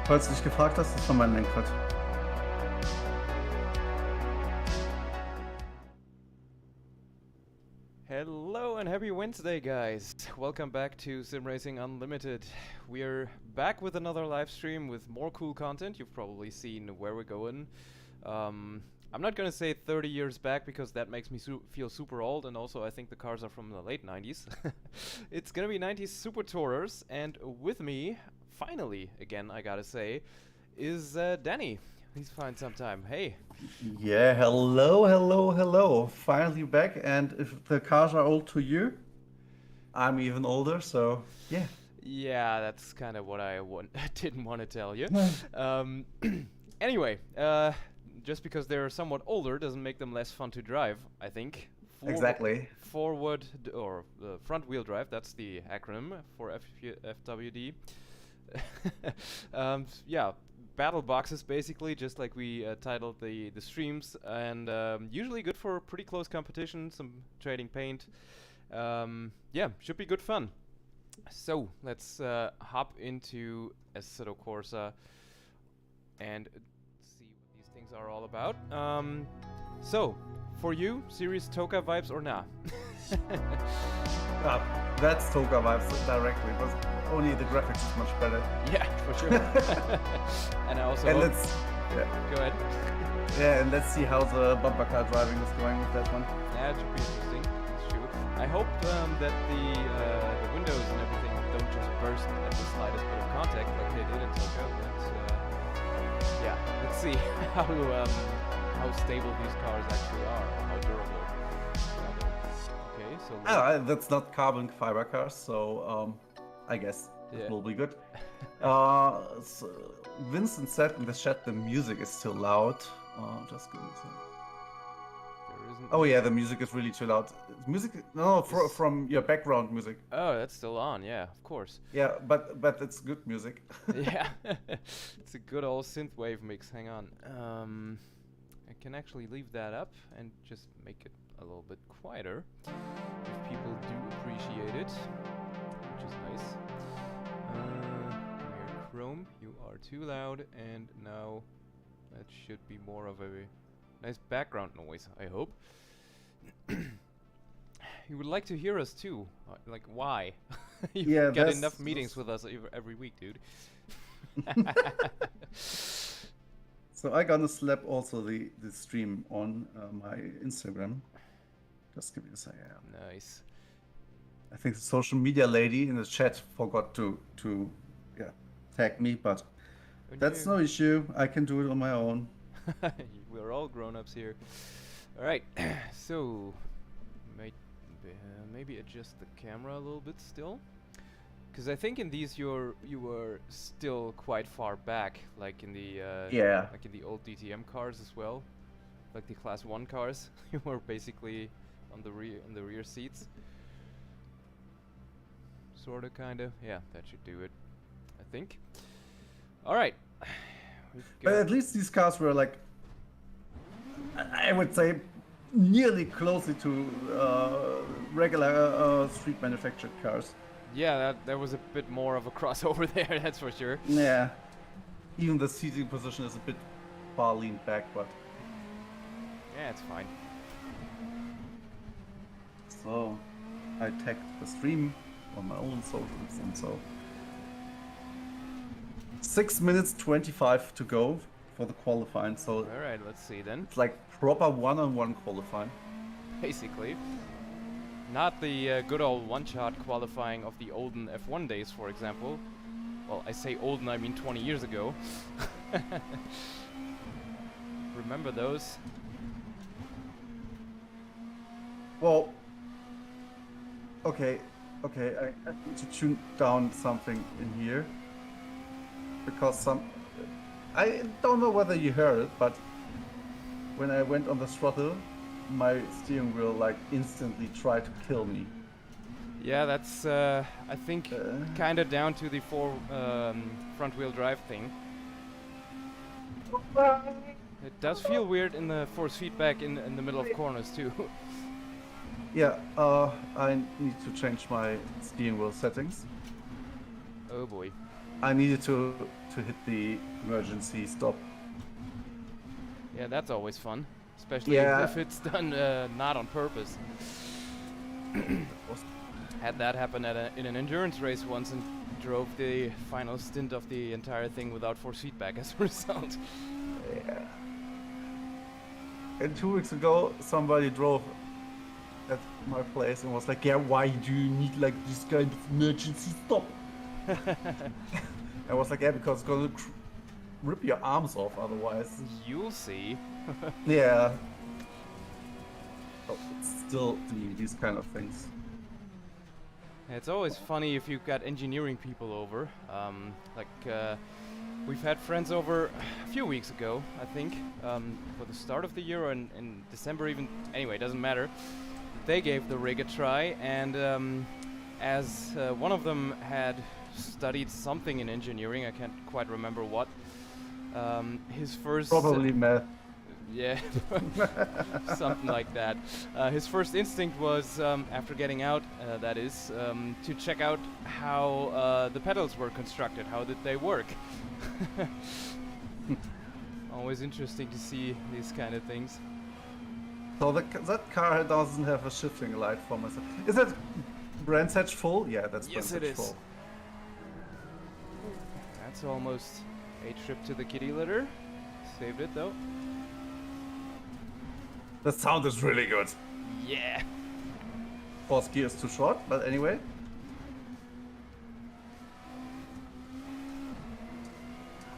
Falls du dich gefragt hast, das war mein Lenkrad. Hello and happy Wednesday, guys. Welcome back to SimRacing Unlimited. We're back with another live stream with more cool content. You've probably seen where we're going. I'm not gonna say 30 years back because that makes me feel super old, and also I think the cars are from the late 90s. It's gonna be 90s Super Tourers, and with me, finally, again I gotta say, is Danny. Please find some time. Hey. Yeah, hello. Finally back, and if the cars are old to you, I'm even older, so yeah. Yeah, that's kind of what I didn't want to tell you. Anyway, just because they're somewhat older doesn't make them less fun to drive, I think. Exactly. Forward or front wheel drive, that's the acronym for FWD. Yeah, battle boxes basically, just like we titled the streams, and usually good for pretty close competition, some trading paint. Yeah, should be good fun. So let's hop into Assetto Corsa and see what these things are all about. So, for you, serious TOCA vibes or nah? That's TOCA vibes directly, but only the graphics is much better. Yeah, for sure. And I also go ahead. Yeah, and let's see how the bumper car driving is going with that one. Yeah, it should be interesting. That's true. I hope that the windows and everything don't just burst at the slightest bit of contact like they did in TOCA. But yeah, let's see how stable these cars actually are, how durable. Okay, so that's not carbon fiber cars, so I guess it will be good. So Vincent said in the chat the music is too loud. Just give me a second. Oh yeah, the music is really too loud. Music, no, from your background music. Oh, that's still on, yeah, of course. Yeah, but it's good music. Yeah, it's a good old synthwave mix. Hang on, I can actually leave that up and just make it a little bit quieter if people do appreciate it, which is nice. Come here, Chrome, you are too loud, and now that should be more of a nice background noise, I hope. You would like to hear us too. Like, why? You get enough meetings with us every week, dude. So I gonna slap also the stream on my Instagram. Just give me a second. Nice. I think the social media lady in the chat forgot to tag me, but that's no issue. I can do it on my own. We're all grown-ups here. All right, so maybe adjust the camera a little bit still, because I think in these you were still quite far back, like in the like in the old DTM cars as well, like the Class 1 cars. You were basically on the rear seats, sorta, kinda. Yeah, that should do it, I think. All right. But at least these cars were like, I would say, nearly closely to regular street manufactured cars. Yeah, there was a bit more of a crossover there, that's for sure. Yeah. Even the seating position is a bit far leaned back, but yeah, it's fine. So I tagged the stream on my own socials, and so 6 minutes 25 to go for the qualifying. So all right, let's see then. It's like proper one-on-one qualifying. Basically. Not the good old one-shot qualifying of the olden F1 days, for example. Well, I say olden, I mean 20 years ago. Remember those? Well, okay, I need to tune down something in here. Because I don't know whether you heard it, but when I went on the throttle, my steering wheel like instantly tried to kill me. Yeah, that's I think kind of down to the front wheel drive thing. It does feel weird in the force feedback in the middle of corners too. Yeah, I need to change my steering wheel settings. Oh boy. I needed to hit the emergency stop. Yeah, that's always fun, especially Yeah. if it's done not on purpose. Had that happen in an endurance race once and drove the final stint of the entire thing without force feedback as a result. Yeah. And 2 weeks ago, somebody drove at my place and was like, yeah, why do you need like this kind of emergency stop? I was like, yeah, because it's gonna rip your arms off otherwise. You'll see. Yeah. Oh, it's still doing these kind of things. It's always funny if you've got engineering people over. We've had friends over a few weeks ago, I think, for the start of the year or in December even. Anyway, it doesn't matter. They gave the rig a try, and as one of them had studied something in engineering, I can't quite remember what, his first... Probably math. Yeah, something like that. His first instinct was, after getting out, that is, to check out how the pedals were constructed, how did they work. Always interesting to see these kind of things. So that car doesn't have a shifting light for myself. Is that Brands Hatch full? Yeah, that's yes, Brands it Hatch is. full. That's almost a trip to the kitty litter. Saved it though. The sound is really good. Yeah. Force gear is too short, but anyway.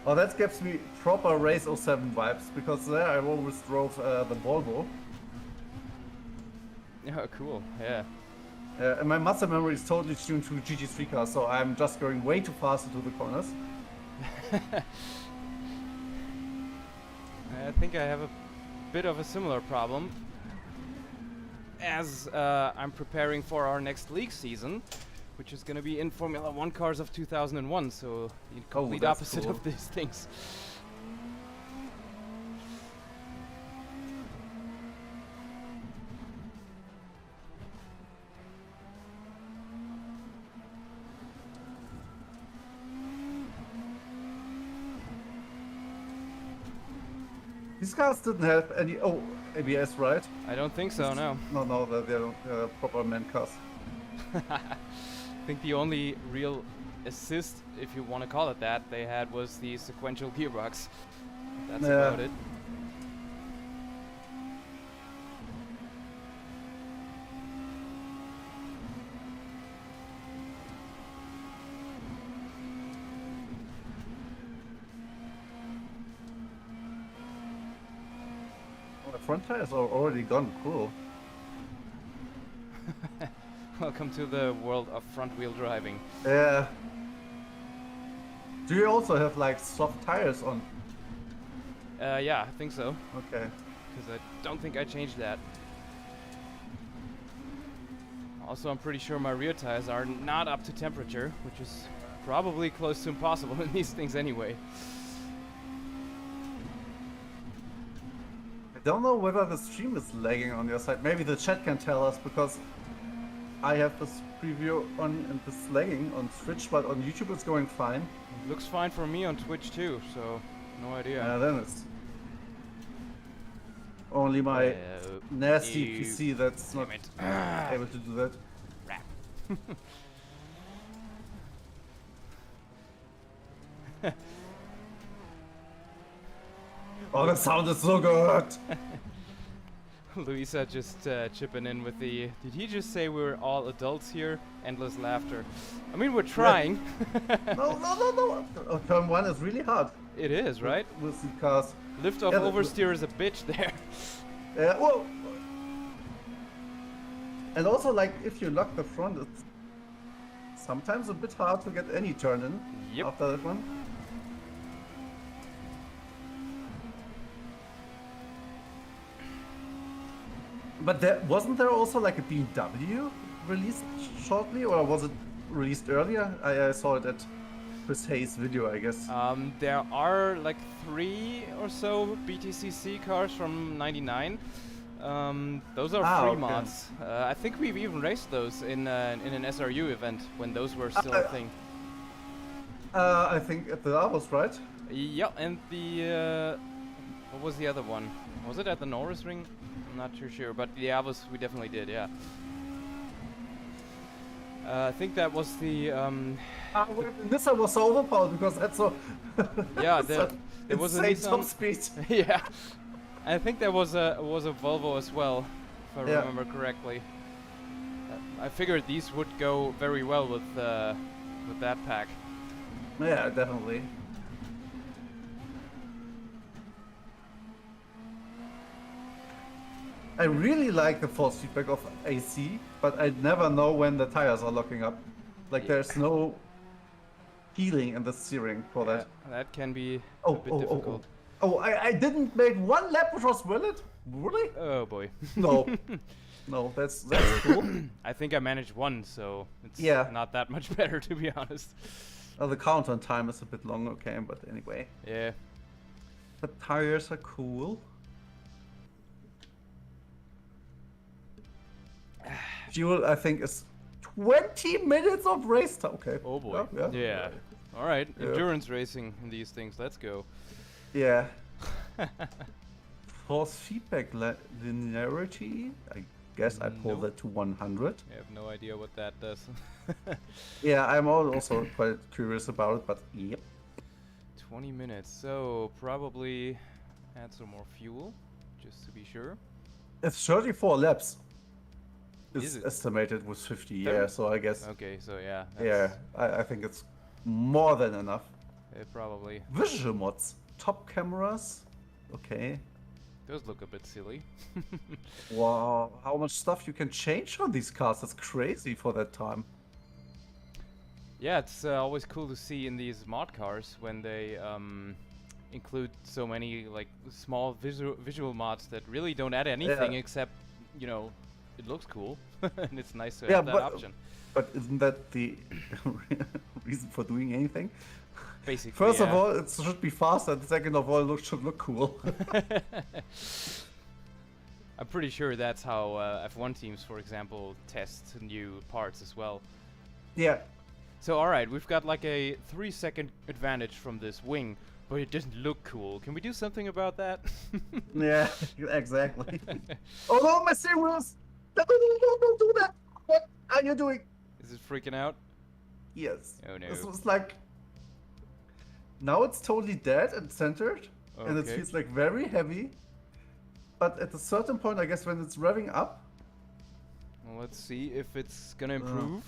Oh, that gives me proper Race 07 vibes, because there I always drove the Volvo. Oh, cool. Yeah. And my muscle memory is totally tuned to GT3 cars, so I'm just going way too fast into the corners. I think I have a bit of a similar problem, as I'm preparing for our next league season, which is going to be in Formula 1 cars of 2001, so the complete opposite cool. of these things. These cars didn't have any ABS, right? I don't think so, no. No, they're proper man cars. I think the only real assist, if you want to call it that, they had was the sequential gearbox. That's about it. The front tires are already gone, cool. Welcome to the world of front-wheel driving. Yeah. Do you also have like soft tires on? Yeah, I think so. Okay. Because I don't think I changed that. Also, I'm pretty sure my rear tires are not up to temperature, which is probably close to impossible in these things anyway. I don't know whether the stream is lagging on your side. Maybe the chat can tell us, because I have this preview on and this lagging on Twitch, but on YouTube it's going fine. It looks fine for me on Twitch too, so no idea. Yeah, then it's only my nasty PC that's not able to do that. Crap. Oh, the sound is so good! Luisa just chipping in with the... Did he just say we're all adults here? Endless laughter. I mean, we're trying. No. Turn 1 is really hard. It is, right? With the cars. Lift off oversteer is a bitch there. Yeah, whoa! And also, like, if you lock the front, it's sometimes a bit hard to get any turn in after that one. But wasn't there also like a BMW released shortly, or was it released earlier? I saw it at Chris Hayes' video, I guess. There are like 3 or so BTCC cars from '99. Those are free mods. I think we've even raced those in an SRU event when those were still a thing. I think at the Davos, right? Yeah, and the what was the other one? Was it at the Norris Ring? I'm not too sure, but the Davos we definitely did. Yeah. I think that was the. Nissan was so overpowered because that's so. Yeah, there was a Nissan top speed. Yeah, I think there was a Volvo as well, if I Yeah. remember correctly. I figured these would go very well with that pack. Yeah, definitely. I really like the force feedback of AC, but I never know when the tires are locking up. Like there's no healing in the steering for that. That can be Oh, a bit oh, difficult. oh, I didn't make one lap which was valid? Really? Oh boy. No. No, that's cool. I think I managed one, so it's Yeah. not that much better, to be honest. The countdown time is a bit long, okay, but anyway. Yeah. The tires are cool. Fuel, I think, is 20 minutes of race time. Okay. Oh boy. Yeah. All right. Yeah. Endurance racing in these things. Let's go. Yeah. Force feedback linearity. I guess I pulled it to 100. I have no idea what that does. Yeah, I'm also quite curious about it, but yep. 20 minutes. So probably add some more fuel, just to be sure. It's 34 laps. Is It's it? estimated with 50, yeah, so I guess. Okay, so yeah. Yeah, I think it's more than enough. Probably. Visual mods. Top cameras. Okay. Those look a bit silly. Wow, how much stuff you can change on these cars. That's crazy for that time. Yeah, it's always cool to see in these mod cars when they include so many like small visual mods that really don't add anything except, you know, it looks cool and it's nice to have that option. But isn't that the reason for doing anything? Basically, First of all, it should be fast, and second of all, it should look cool. I'm pretty sure that's how F1 teams, for example, test new parts as well. Yeah. So alright, we've got like a 3-second advantage from this wing, but it doesn't look cool. Can we do something about that? Yeah, exactly. Oh no, my steering wheels! No, don't do that! What are you doing? Is it freaking out? Yes. Oh no. This was like... Now it's totally dead and centered, and it Okay. feels like very heavy. But at a certain point, I guess when it's revving up... Well, let's see if it's gonna improve.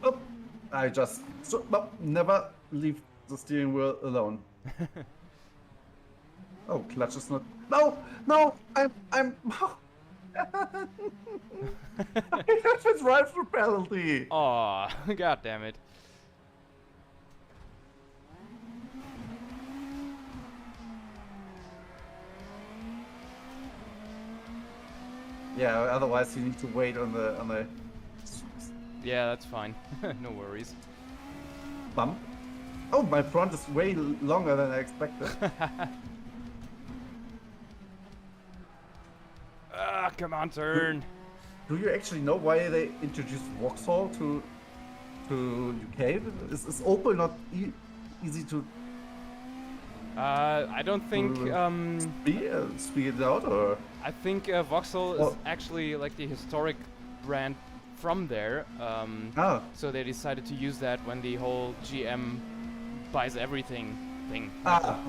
Oh, I just... never leave the steering wheel alone. Oh, clutch is not... No! No! I'm... I have a drive-through penalty! Aw, god damn it. Yeah, otherwise you need to wait on the Yeah, that's fine. No worries. bump. Oh, my front is way longer than I expected. Ah, come on, turn. Do you actually know why they introduced Vauxhall to UK? Is Opel not easy to I don't think speed it out, or? I think Vauxhall is actually like the historic brand from there. So they decided to use that when the whole GM buys everything thing.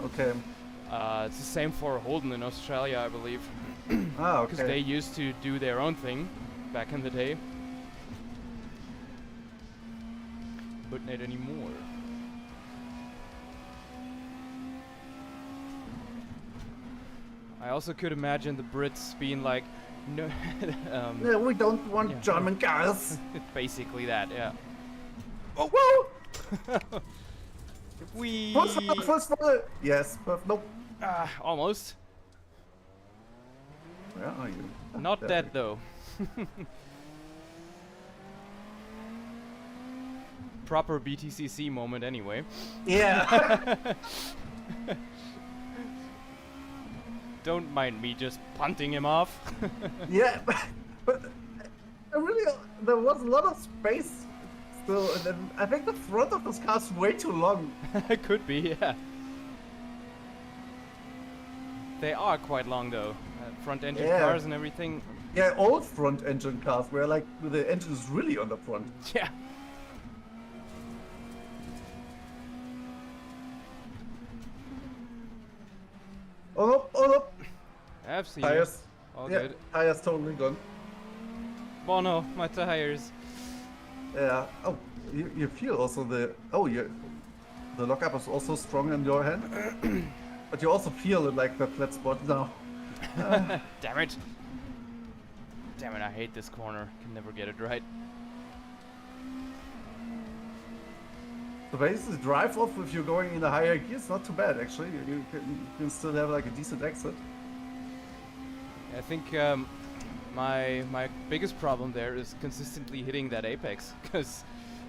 Okay. It's the same for Holden in Australia, I believe. Okay. Because they used to do their own thing back in the day. But not anymore. I also could imagine the Brits being like, no, Yeah, we don't want German cars. basically that, yeah. Oh, whoa! We First one. Yes, but nope. almost. Where are you? Not There dead we- though. Proper BTCC moment anyway. Yeah. Don't mind me just punting him off. Yeah, but I really, there was a lot of space So and then I think the front of this car is way too long. It could be, yeah. They are quite long though. Front engine cars and everything. Yeah, old front engine cars where like the engine is really on the front. Yeah. Oh no, oh no. I've seen Tires. it. All yeah, good. tires totally gone. Oh no, my tires. Yeah. Oh, you feel also the the lockup is also strong in your hand, but you also feel it like the flat spot now. Damn it! Damn it! I hate this corner. Can never get it right. So basically, drive off if you're going in a higher gear is not too bad actually. You can still have like a decent exit. I think my biggest problem there is consistently hitting that apex, because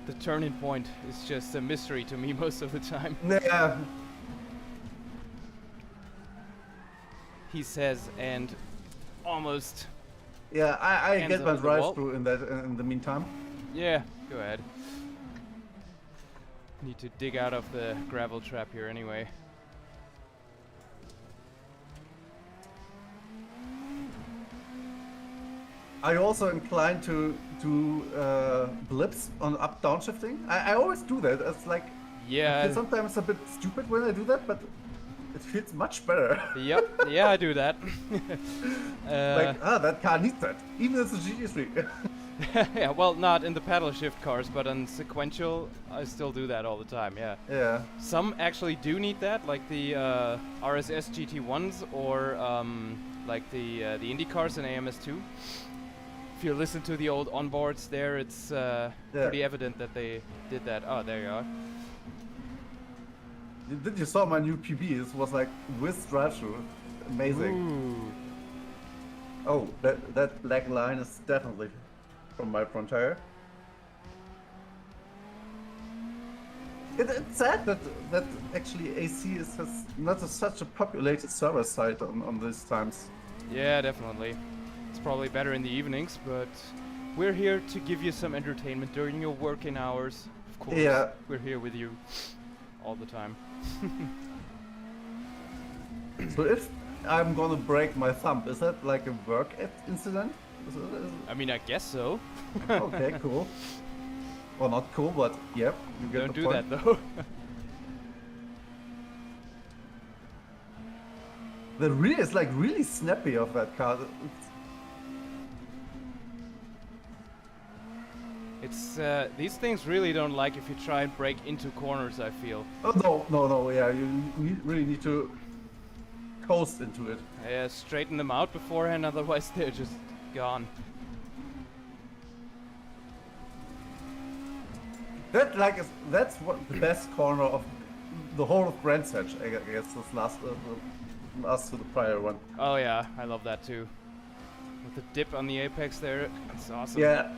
the turning point is just a mystery to me most of the time. Yeah. He says, and almost. Yeah, I ends get up my with the drive wall. through in that in the meantime. Yeah, go ahead. Need to dig out of the gravel trap here anyway. Are you also inclined to do blips on up-down shifting? I always do that. It's like Yeah. I feel sometimes a bit stupid when I do that, but it feels much better. Yep. Yeah, I do that. Like, that car needs that. Even if it's a GT3. Yeah, well, not in the paddle shift cars, but on sequential, I still do that all the time, yeah. Yeah. Some actually do need that, like the RSS GT1s or like the Indy cars in AMS2. If you listen to the old onboards there, it's pretty evident that they did that. Oh, there you are. Did you saw my new PB? It was like with drive-through. Amazing. Ooh. Oh, that black line is definitely from my front tire. It's sad that actually AC has not such a populated server site on these times. Yeah, definitely. It's probably better in the evenings, but we're here to give you some entertainment during your working hours. Of course, Yeah. we're here with you all the time. So if I'm gonna break my thumb, is that like a work incident? I mean, I guess so. Okay, cool. Well, not cool, but yep, you get Don't the do point. that though. The rear is like really snappy of that car. It's these things really don't like if you try and break into corners, I feel. Oh no, yeah, you really need to coast into it. Yeah, straighten them out beforehand, otherwise they're just gone. That's what the best corner of the whole of Grand Sedge, I guess, this last to the prior one. Oh yeah, I love that too. With the dip on the apex there, it's awesome. Yeah,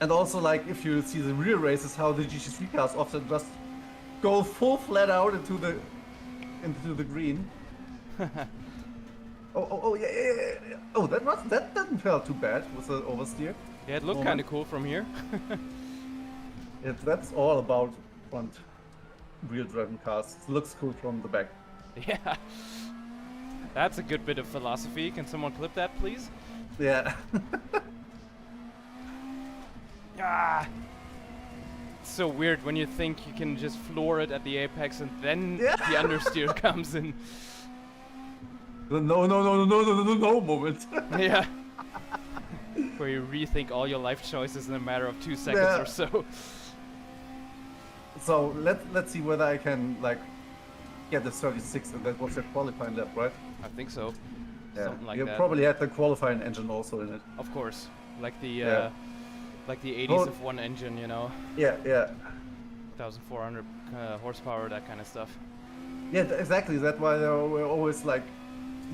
and also like if you see the rear races, how the GT3 cars often just go full flat out into the green. Oh yeah. Oh, that didn't feel too bad with the oversteer. Yeah, it looked kind of cool from here. That's all about front wheel-driven cars. It looks cool from the back. Yeah. That's a good bit of philosophy. Can someone clip that, please? Yeah. Ah! It's so weird when you think you can just floor it at the apex and then the understeer comes in. The no moment. Yeah. Where you rethink all your life choices in a matter of 2 seconds or so. So let's see whether I can like get the 36, and that was the qualifying lap, right? I think so. Yeah. Something like you that. probably had the qualifying engine also in it. Of course. Like the like the 80s Oh. of one engine, you know. Yeah. 1400 horsepower, that kind of stuff. Yeah, exactly. That's why there were always like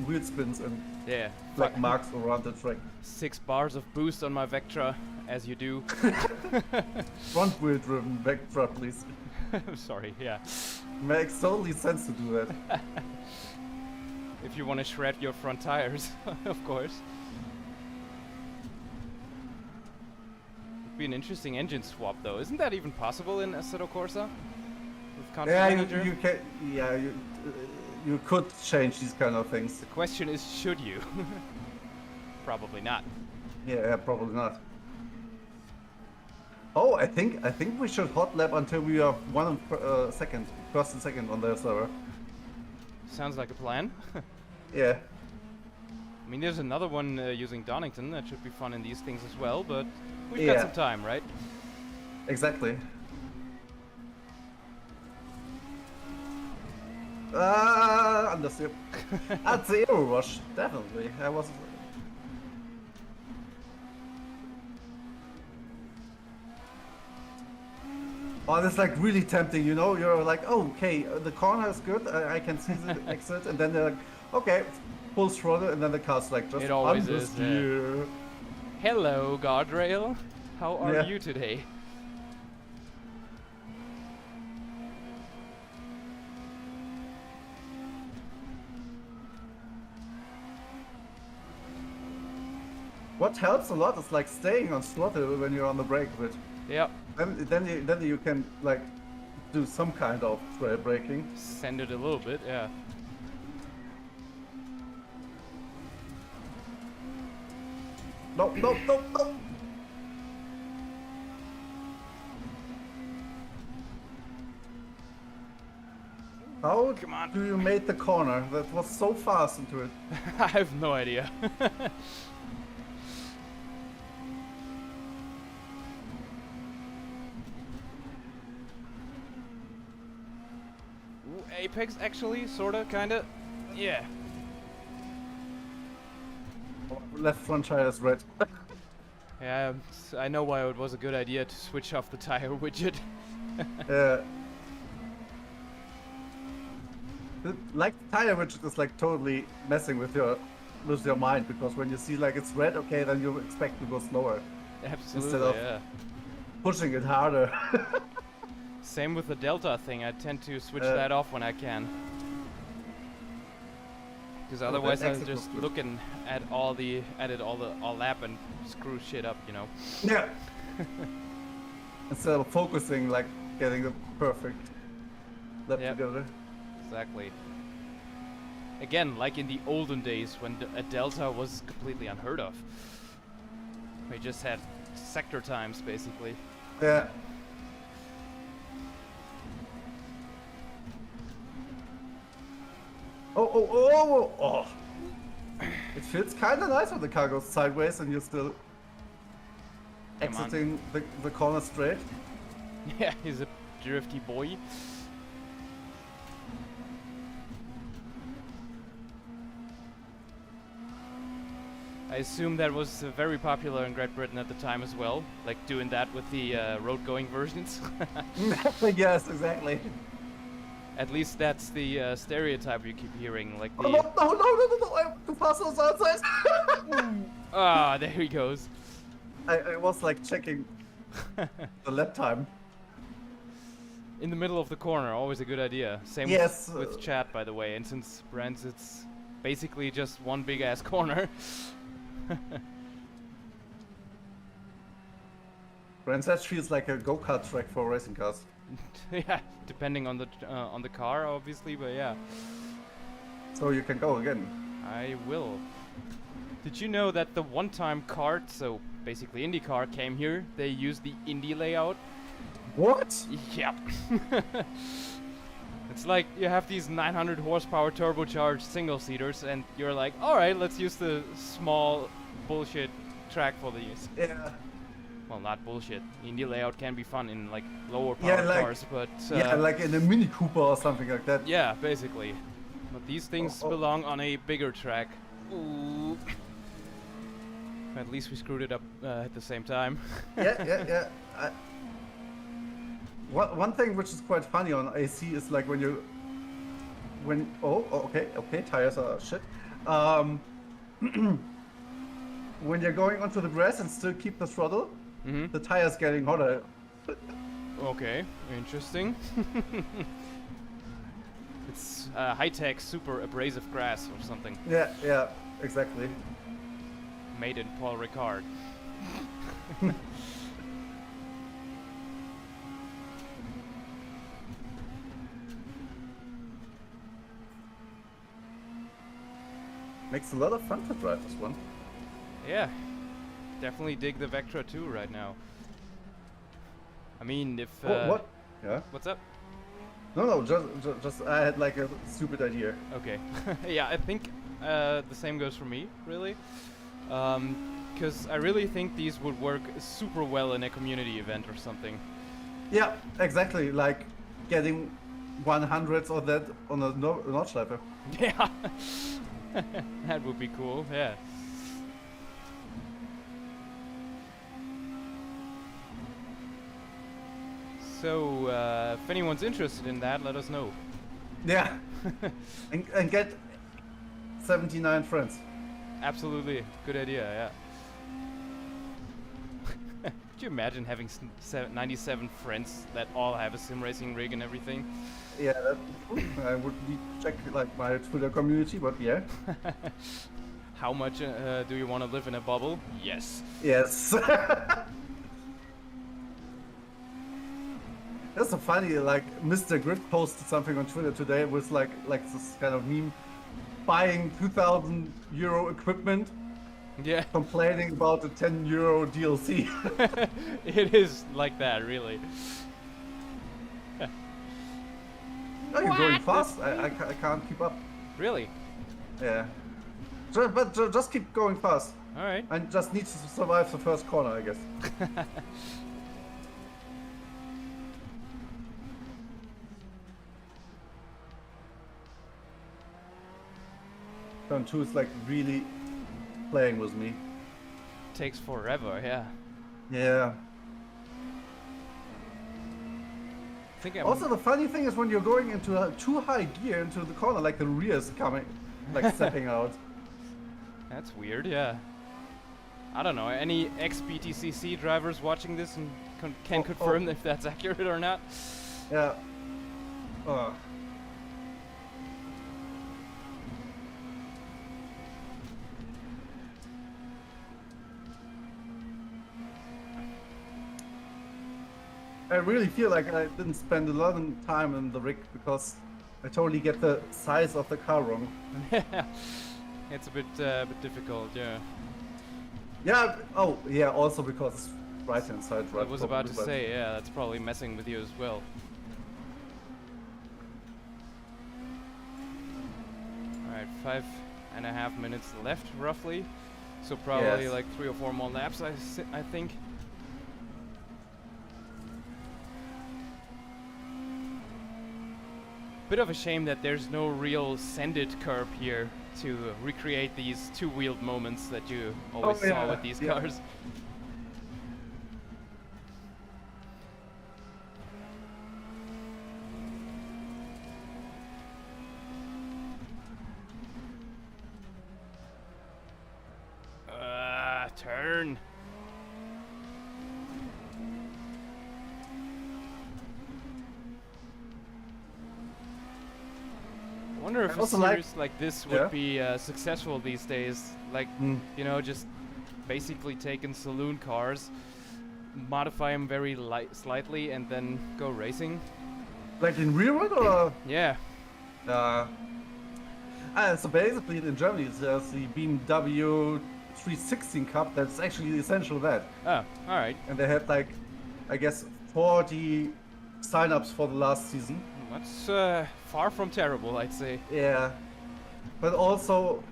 wheel spins and Yeah. black marks around the track. 6 bars of boost on my Vectra, as you do. Front wheel driven Vectra, please. Sorry, yeah. Makes totally sense to do that. If you want to shred your front tires, of course. be an interesting engine swap, though. Isn't that even possible in Assetto Corsa? With Config Yeah, Manager? you can. Yeah, you could change these kind of things. The question is, should you? Probably not. Yeah, probably not. Oh, I think we should hot lap until we are first and second on the server. Sounds like a plan. Yeah. I mean, there's another one using Donington that should be fun in these things as well, but we've got some time, right? Exactly. Understood. At the Aero Rush, definitely. I was. Oh, it's like really tempting, you know? You're like, oh, okay, the corner is good, I can see the exit, and then they're like, okay, full throttle, and then the car's like just it always is. Hello, guardrail. How are you today? What helps a lot is like staying on throttle when you're on the brake bit. Yep. Then you can like do some kind of trail braking. Send it a little bit, yeah. No. How do you make the corner? That was so fast into it. I have no idea. Apex, actually, sorta, kinda. Yeah. Left front tire is red. Yeah, I know why it was a good idea to switch off the tire widget. Yeah. Like tire widget is like totally messing with your mind, because when you see like it's red, okay, then you expect to go slower. Absolutely, instead of pushing it harder. Same with the Delta thing. I tend to switch that off when I can. Because otherwise I'm just looking at all lap and screw shit up, you know. Yeah. Instead of focusing, like getting the perfect lap together. Exactly. Again, like in the olden days when a Delta was completely unheard of. We just had sector times, basically. Yeah. Oh. It feels kind of nice when the car goes sideways and you're still exiting the corner straight. Yeah, he's a drifty boy. I assume that was very popular in Great Britain at the time as well, like doing that with the road-going versions. Yes, exactly. At least that's the stereotype you keep hearing, like the... No, I'm too fast on the outside. Ah, there he goes. I was like checking the lap time. In the middle of the corner, always a good idea. Same with chat, by the way, and since Brands, it's basically just one big-ass corner. Brands feels like a go-kart track for racing cars. Yeah, depending on the car, obviously, but yeah. So you can go again. I will. Did you know that the one-time kart, so basically IndyCar, came here? They used the Indy layout. What? Yep. It's like you have these 900 horsepower turbocharged single-seaters, and you're like, all right, let's use the small bullshit track for these. Yeah. Well, not bullshit. Indy layout can be fun in like lower power cars, but yeah, like in a Mini Cooper or something like that. Yeah, basically. But these things belong on a bigger track. Ooh. At least we screwed it up at the same time. Yeah. One thing which is quite funny on AC is like okay, tires are shit. When you're going onto the grass and still keep the throttle, the tire's getting hotter. Okay, interesting. It's high-tech, super abrasive grass or something. Yeah, exactly. Made in Paul Ricard. Makes a lot of fun to drive this one. Yeah, definitely dig the Vectra 2 right now. I mean, if What? Yeah. What's up? No, just I had like a stupid idea. Okay. Yeah, I think the same goes for me, really. Because I really think these would work super well in a community event or something. Yeah, exactly. Like getting 100s or that on a Nordschleife. Yeah. That would be cool, yeah. So, if anyone's interested in that, let us know. Yeah. and get 79 friends. Absolutely. Good idea, yeah. Could you imagine having 97 friends that all have a sim racing rig and everything? Yeah, I would need to check like my Twitter community, but yeah. How much do you want to live in a bubble? Yes. Yes. That's so funny. Like Mr. Grid posted something on Twitter today with like this kind of meme, buying 2,000 euro equipment. Yeah. Complaining about the 10 euro DLC. It is like that, really. Oh, you're going fast. I can't keep up. Really? Yeah. But just keep going fast. All right. I just need to survive the first corner, I guess. Turn 2 is like really playing with me. Takes forever, yeah. Yeah. I think Also, the funny thing is when you're going into a too high gear into the corner, like the rear is coming, like stepping out. That's weird, yeah. I don't know. Any ex-BTCC drivers watching this and can confirm if that's accurate or not? Yeah. I really feel like I didn't spend a lot of time in the rig because I totally get the size of the car wrong. It's a bit difficult, yeah. Yeah. Oh, yeah. Also because it's right-hand side, right? I was about to say, yeah, that's probably messing with you as well. All right, 5.5 minutes left, roughly. So probably like 3 or 4 more laps, I think. Bit of a shame that there's no real send-it curb here to recreate these two-wheeled moments that you always saw with these cars. Turn. I wonder if a series like this would be successful these days. Like, you know, just basically taking saloon cars, modify them very slightly, and then go racing. Like in real world, or? Yeah. So basically in Germany there's the BMW 316 Cup that's actually essential that. Oh, alright. And they had like, I guess, 40 sign-ups for the last season. That's far from terrible, I'd say. Yeah, but also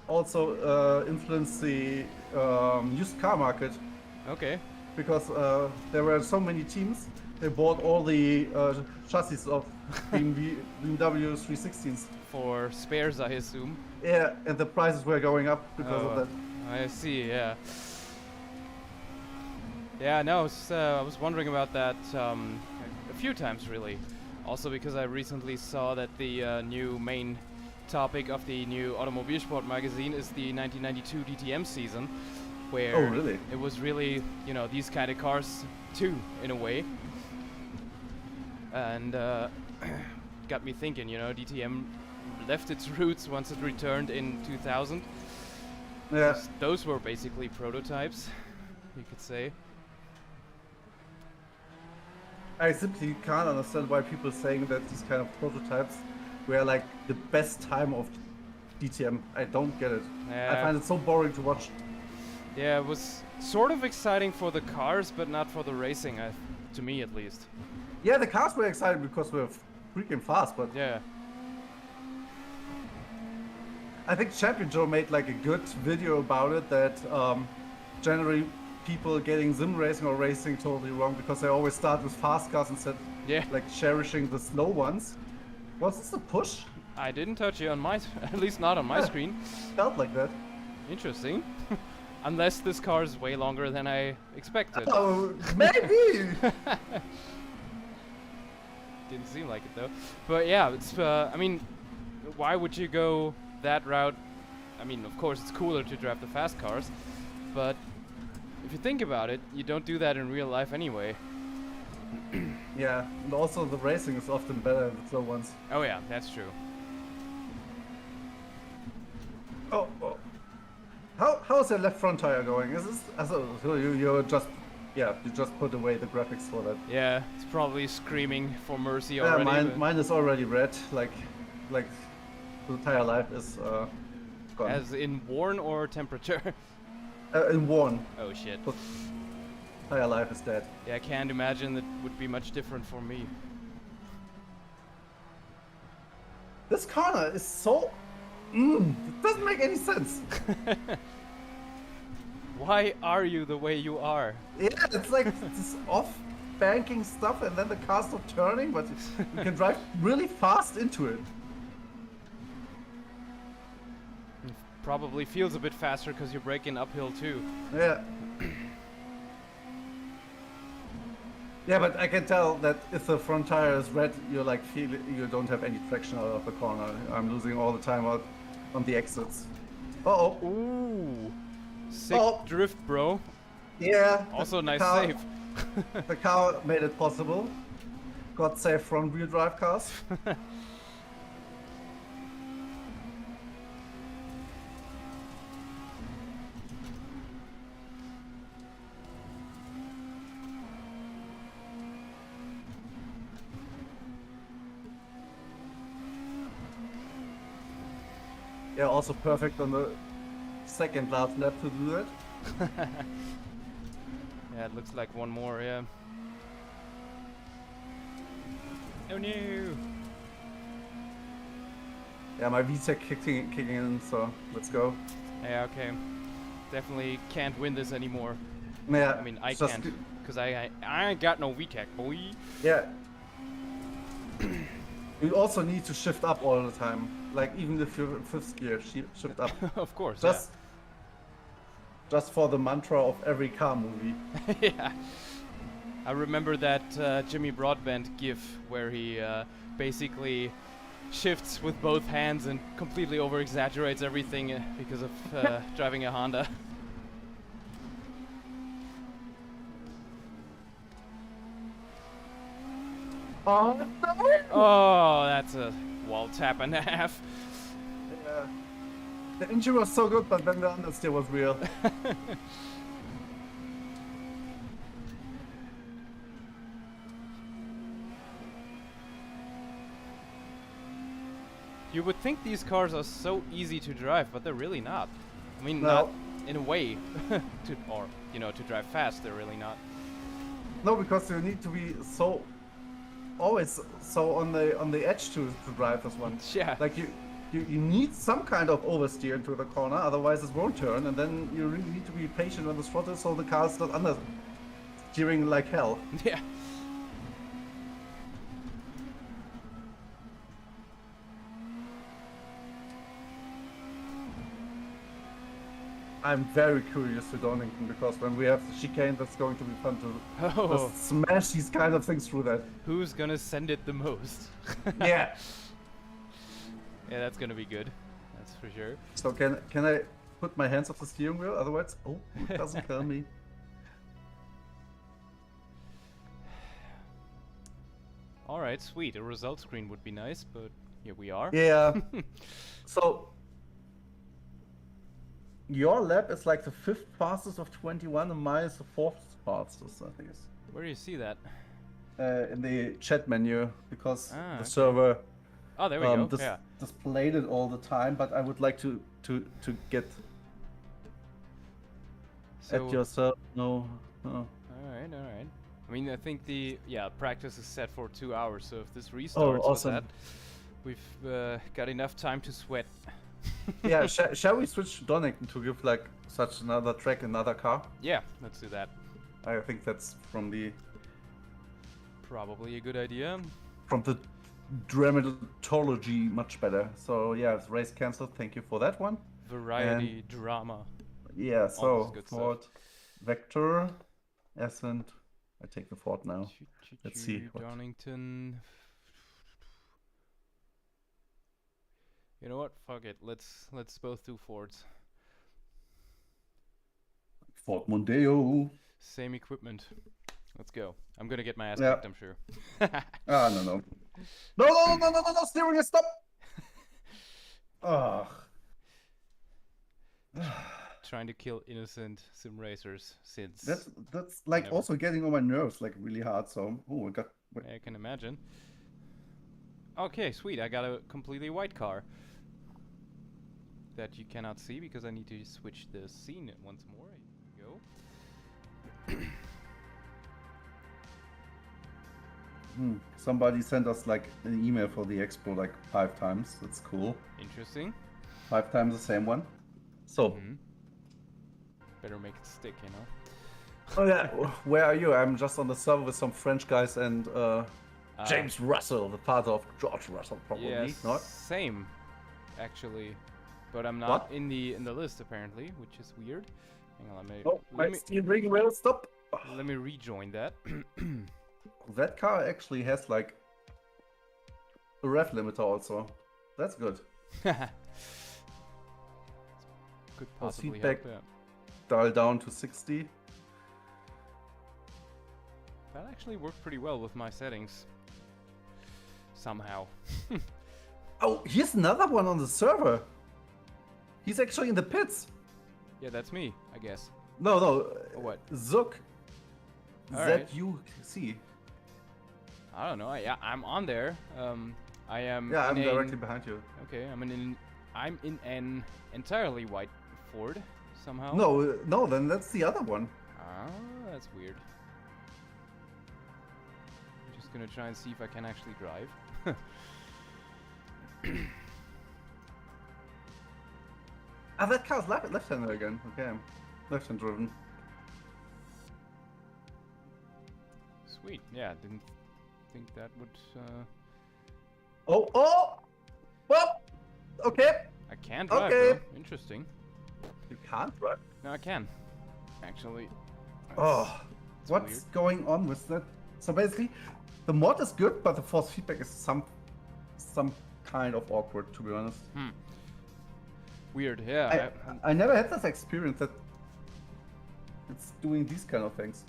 influenced the used car market. Okay. Because there were so many teams, they bought all the chassis of BMW 316s. For spares, I assume. Yeah, and the prices were going up because of that. I see, yeah. Yeah, no, I was wondering about that a few times, really. Also because I recently saw that the new main topic of the new Automobilsport magazine is the 1992 DTM season, where it was really, you know, these kind of cars too, in a way. And got me thinking, you know, DTM left its roots once it returned in 2000. Yeah. Those were basically prototypes, you could say. I simply can't understand why people saying that these kind of prototypes were like the best time of DTM. I don't get it. Yeah. I find it so boring to watch. Yeah, it was sort of exciting for the cars, but not for the racing, to me at least. Yeah, the cars were exciting because we're freaking fast, but yeah. I think Champion Joe made like a good video about it that generally people getting sim racing or racing totally wrong because they always start with fast cars instead like cherishing the slow ones. Was this a push? I didn't touch it on my, at least not on my screen. Felt like that. Interesting. Unless this car is way longer than I expected. Oh, maybe! Didn't seem like it though. But yeah, it's, I mean, why would you go that route? I mean, of course it's cooler to drive the fast cars, but if you think about it, you don't do that in real life anyway. Yeah, and also the racing is often better than the slow ones. Oh yeah, that's true. Oh. How's your left front tire going? Is this so you just put away the graphics for that? Yeah, it's probably screaming for mercy already. Yeah, mine is already red. Like the tire life is gone. As in worn or temperature? In worn. Oh shit. But tire life is dead. Yeah, I can't imagine that would be much different for me. This corner is so... it doesn't make any sense. Why are you the way you are? Yeah, it's like this off-banking stuff and then the car's not turning, but you can drive really fast into it. It probably feels a bit faster because you're braking uphill too. Yeah. Yeah, but I can tell that if the front tire is red, you like feel it, you don't have any traction out of the corner. I'm losing all the time out on the exits. Uh-oh. Ooh. Sick drift, bro. Yeah. Also nice save. The car made it possible. God save front wheel drive cars. Yeah, also perfect on the second last lap to do that. Yeah, it looks like one more, yeah. Oh no! Yeah, my VTEC kicking in, so let's go. Yeah, okay. Definitely can't win this anymore. Yeah, I mean, I can't, because I ain't got no VTEC, boy. Yeah. You also need to shift up all the time. Like, even if you're fifth gear, shift up. Of course, Just for the mantra of every car movie. Yeah. I remember that Jimmy Broadbent gif where he basically shifts with both hands and completely over-exaggerates everything because of driving a Honda. Oh, no! Oh, that's a wall tap and a half. Yeah. The engine was so good, but then the understeer was real. You would think these cars are so easy to drive, but they're really not. I mean, No. not in a way, to drive fast. They're really not. No, because you need to be always so on the edge to drive this one. Yeah. Like you need some kind of oversteer into the corner, otherwise it won't turn, and then you really need to be patient on the throttle so the car's not under steering like hell. Yeah. I'm very curious to Donington, because when we have the chicane, that's going to be fun to just smash these kind of things through that. Who's gonna send it the most? Yeah. Yeah, that's gonna be good. That's for sure. So can I put my hands off the steering wheel? Otherwise, it doesn't kill me. All right, sweet. A result screen would be nice, but here we are. Yeah. So your lap is like the 5th fastest of 21, and mine is the 4th fastest, I think. Where do you see that? In the chat menu, because the server. Oh, there we go. Yeah. The displayed it all the time, but I would like to get at yourself. No. All right. I mean, I think the practice is set for 2 hours, so if this restarts awesome. with that, we've got enough time to sweat. Yeah, shall we switch to Donington to give like such another track, another car? Yeah, let's do that. I think that's probably a good idea. From the dramatology much better. So yeah, it's race cancelled. Thank you for that one. Variety drama. Yeah, so Ford, Vector, Ascent. I take the Ford now. Let's see. Donington. You know what? Fuck it. Let's both do Fords. Ford Mondeo. Same equipment. Let's go. I'm gonna get my ass kicked, I'm sure. No, steering, stop! Ugh. Trying to kill innocent sim racers since. That's like also getting on my nerves like really hard. So I can imagine. Okay, sweet. I got a completely white car that you cannot see because I need to switch the scene once more. Here we go. Somebody sent us like an email for the expo like 5 times. That's cool. Interesting. 5 times the same one. So. Better make it stick, you know. Oh yeah. Where are you? I'm just on the server with some French guys and James Russell, the father of George Russell, probably. Yes, not? Same, actually. But I'm not in the list apparently, which is weird. Hang on, let me steering wheel stop. Let me rejoin that. That car actually has like a rev limiter also. That's good. Could possibly feedback help, yeah. Dial down to 60. That actually worked pretty well with my settings. Somehow. Oh, here's another one on the server. He's actually in the pits. Yeah, that's me, I guess. No. What? Zook. Right. ZUC. I don't know. I'm on there. I am. Yeah, I'm directly behind you. Okay, I'm in an entirely white Ford somehow. No, then that's the other one. Ah, that's weird. I'm just gonna try and see if I can actually drive. That car's left-hander again. Okay, left-hand driven. Sweet. Yeah, didn't think that would. Oh! Well, okay. I can drive. Okay. Though. Interesting. You can't drive? No, I can. Actually. What's weird. Going on with that? So basically, the mod is good, but the force feedback is some kind of awkward, to be honest. Weird. Yeah. I never had this experience that it's doing these kind of things.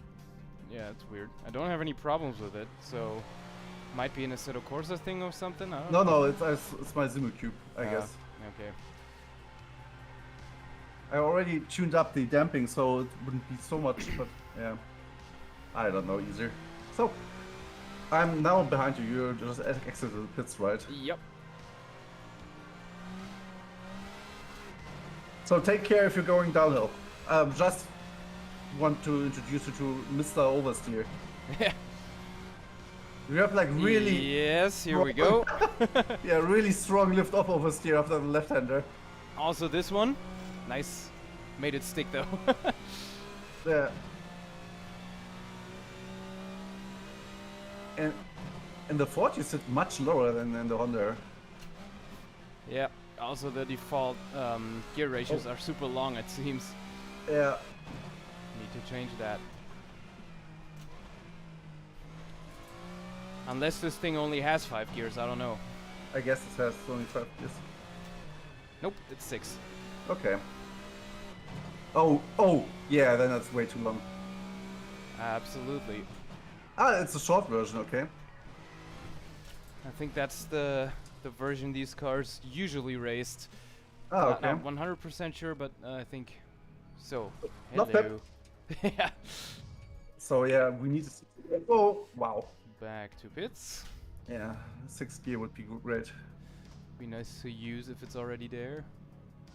Yeah, it's weird. I don't have any problems with it, so might be an Assetto Corsa thing or something. I don't know. No, it's my Simulcube, I guess. Okay. I already tuned up the damping, so it wouldn't be so much, but yeah, I don't know either. So I'm now behind you. You're just exited the pits, right? Yep. So take care if you're going downhill. Just want to introduce you to Mr. Oversteer. Yeah. You have like really... Yes, here we go. Yeah, really strong lift off oversteer after the left-hander. Also this one. Nice. Made it stick though. Yeah. And in the Ford you sit much lower than in the Honda. Yeah. Also the default gear ratios are super long, it seems. Yeah. Need to change that. Unless this thing only has 5 gears, I don't know. I guess it has only 5 gears. Nope, it's 6. Okay. Oh, yeah, then that's way too long. Absolutely. It's a short version, okay. I think that's the version these cars usually raced. Oh, okay. Not 100% sure, but I think so. Not Hello. Yeah. So yeah, we need to... Oh, wow. Back to pits. Yeah, 6th gear would be great. Be nice to use if it's already there.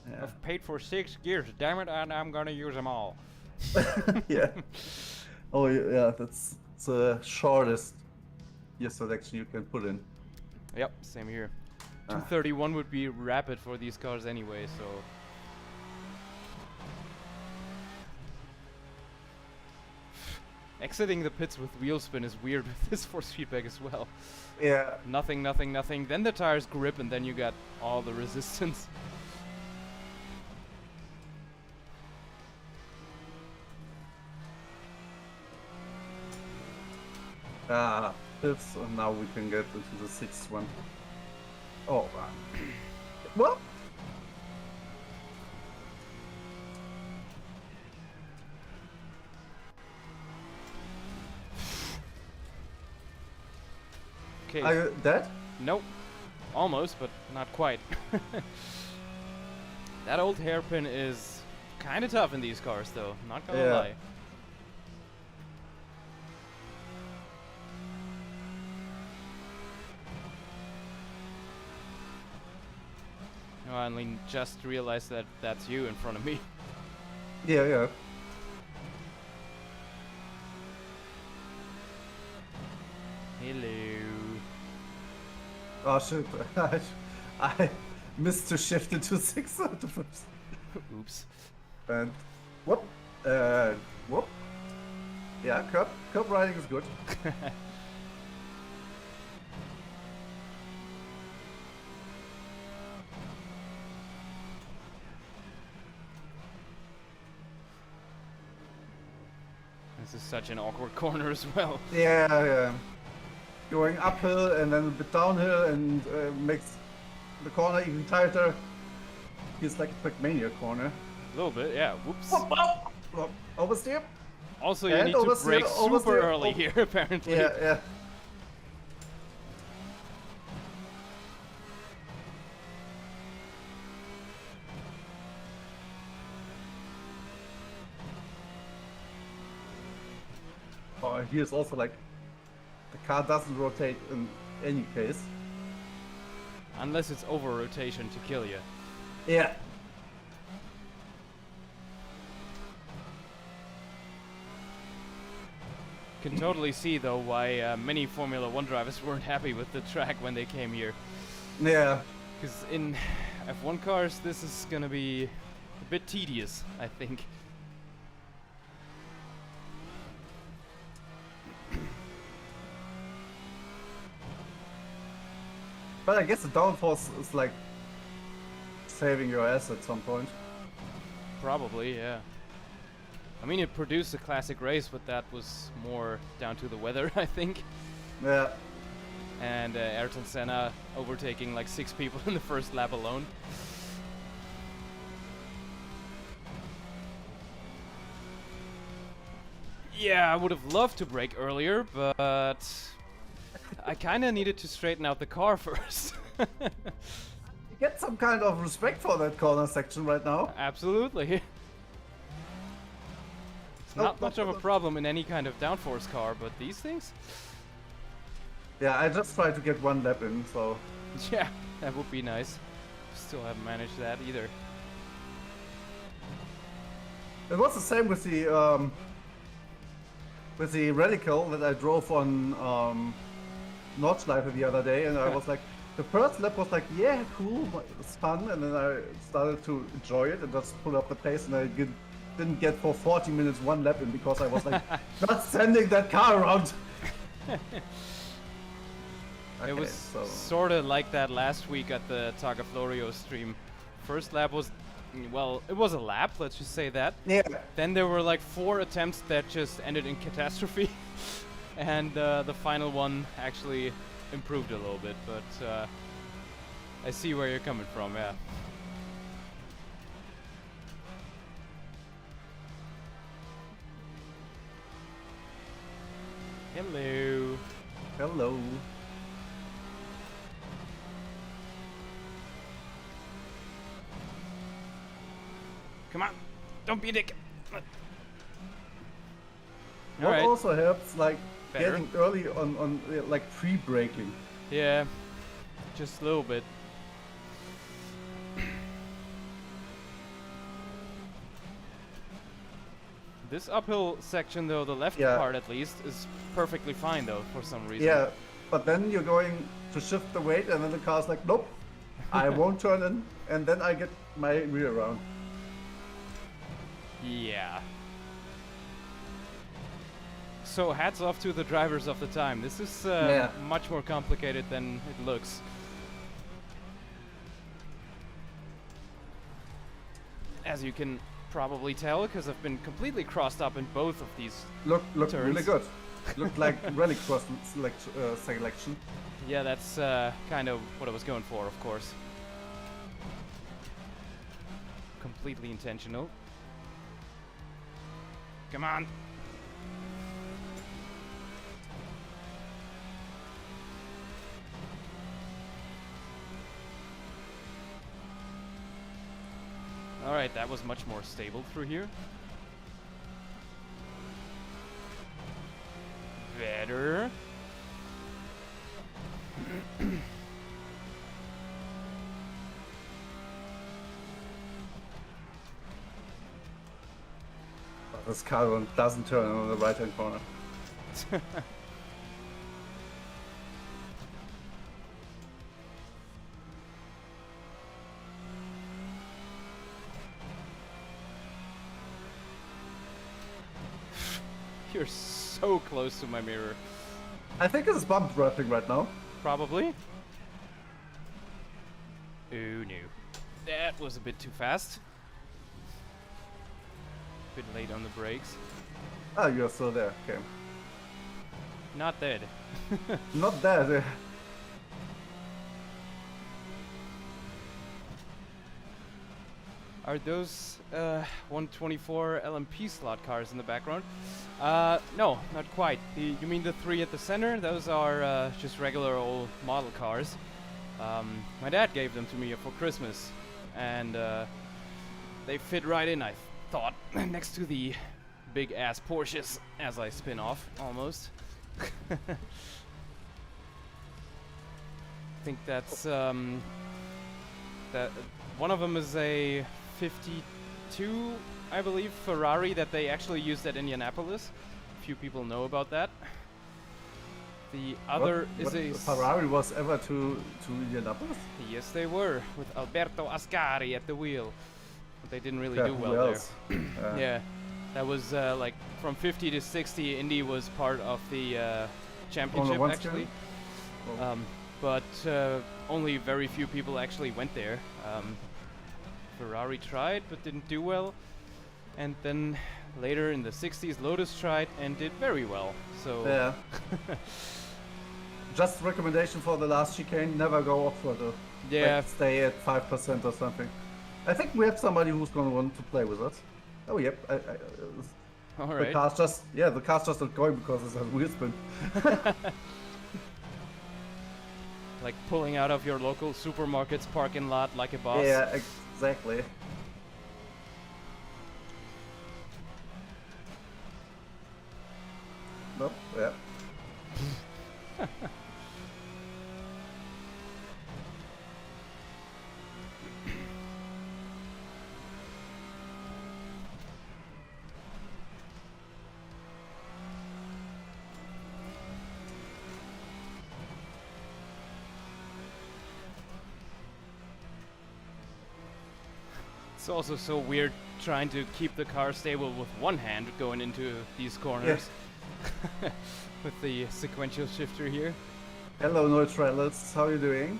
Yeah. I've paid for 6 gears, damn it, and I'm gonna use them all. Yeah. Oh yeah, that's the shortest gear selection you can put in. Yep, same here. 231 would be rapid for these cars anyway, so... Exiting the pits with wheel spin is weird with this force feedback as well. Yeah. Nothing, nothing, nothing. Then the tires grip and then you got all the resistance. Fifth, and now we can get into the sixth one. Oh, what? Okay. Are you dead? Nope. Almost, but not quite. That old hairpin is kind of tough in these cars, though. Not gonna lie. No, I only just realized that that's you in front of me. Yeah, yeah. Hello. Oh shit, I missed to shift into sixth at the first. Oops. And whoop, whoop. Yeah, curb riding is good. This is such an awkward corner as well. Yeah, yeah. Going uphill and then a bit downhill and makes the corner even tighter. Feels like a Trackmania corner. A little bit, yeah. Whoops. Oversteer. Also, you need to brake super early here, apparently. Yeah, yeah. Oh, here's also like the car doesn't rotate in any case. Unless it's over rotation to kill you. Yeah. Can totally see though why many Formula 1 drivers weren't happy with the track when they came here. Yeah. Because in F1 cars this is gonna be a bit tedious, I think. But I guess the downforce is like saving your ass at some point. Probably, yeah. I mean, it produced a classic race, but that was more down to the weather, I think. Yeah. And Ayrton Senna overtaking like 6 people in the first lap alone. Yeah, I would have loved to brake earlier, but I kind of needed to straighten out the car first. Get some kind of respect for that corner section right now. Absolutely. It's not much of a problem in any kind of downforce car, but these things? Yeah, I just tried to get one lap in, so... Yeah, that would be nice. Still haven't managed that either. It was the same with the Radical that I drove on Nordschleife the other day, and I was like, the first lap was like, yeah, cool, it's fun, and then I started to enjoy it and just pull up the pace, and I didn't get for 40 minutes one lap in because I was like, not sending that car around. It was sort of like that last week at the TOCA Florio stream. First lap was, well, it was a lap, let's just say that. Yeah. Then there were like 4 attempts that just ended in catastrophe. And the final one actually improved a little bit, but I see where you're coming from, yeah. Hello. Hello. Come on, don't be a dick. What also helps, like, Better. getting early on like pre-braking. Yeah, just a little bit. This uphill section, though, the left part at least, is perfectly fine, though, for some reason. Yeah, but then you're going to shift the weight, and then the car's like, nope, I won't turn in, and then I get my rear around. Yeah. So hats off to the drivers of the time. This is much more complicated than it looks. As you can probably tell, because I've been completely crossed up in both of these Look turns. Really good. Looked like rallycross selection. Yeah, that's kind of what I was going for, of course. Completely intentional. Come on. Alright, that was much more stable through here. Better. This car doesn't turn on the right hand corner. You're so close to my mirror. I think it's bump wrapping right now. Probably. Oh no. That was a bit too fast. Bit late on the brakes. Ah, you're still there. Okay. Not dead. Not dead. Are those 124 LMP slot cars in the background? No, not quite. You mean the three at the center? Those are just regular old model cars. My dad gave them to me for Christmas, and they fit right in, I thought, next to the big ass Porsches as I spin off, almost. I think that's that one of them is a 52, I believe, Ferrari that they actually used at Indianapolis. Few people know about that. The other is a Ferrari was ever to Indianapolis? Yes, they were, with Alberto Ascari at the wheel. But they didn't really do well there. Yeah, that was like from 50 to 60. Indy was part of the championship actually, but only very few people actually went there. Ferrari tried but didn't do well, and then later in the 60s Lotus tried and did very well. So yeah. Just recommendation for the last chicane: never go off further. Yeah, like stay at 5% or something. I think we have somebody who's going to want to play with us. Oh yep. All right. The car's just not going because it has wheel spin. Like pulling out of your local supermarket's parking lot like a boss. Yeah, exactly. Nope, yeah. It's also so weird trying to keep the car stable with one hand going into these corners. Yeah. With the sequential shifter here. Hello, Neutralets. How are you doing?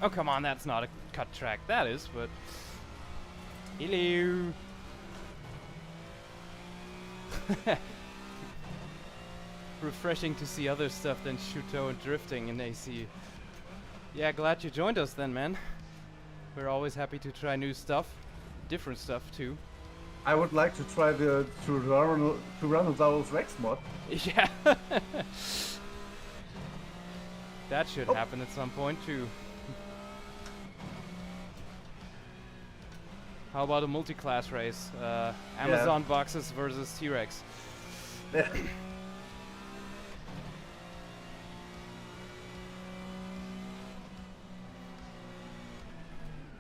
Oh, come on, that's not a cut track. That is, but... Hello! Refreshing to see other stuff than Shuto and drifting in AC. Yeah, glad you joined us then, man. We're always happy to try new stuff. Different stuff, too. I would like to try the Tyrannosaurus Rex mod. Yeah. That should happen at some point, too. How about a multi-class race? Amazon boxes versus T-Rex. Yeah.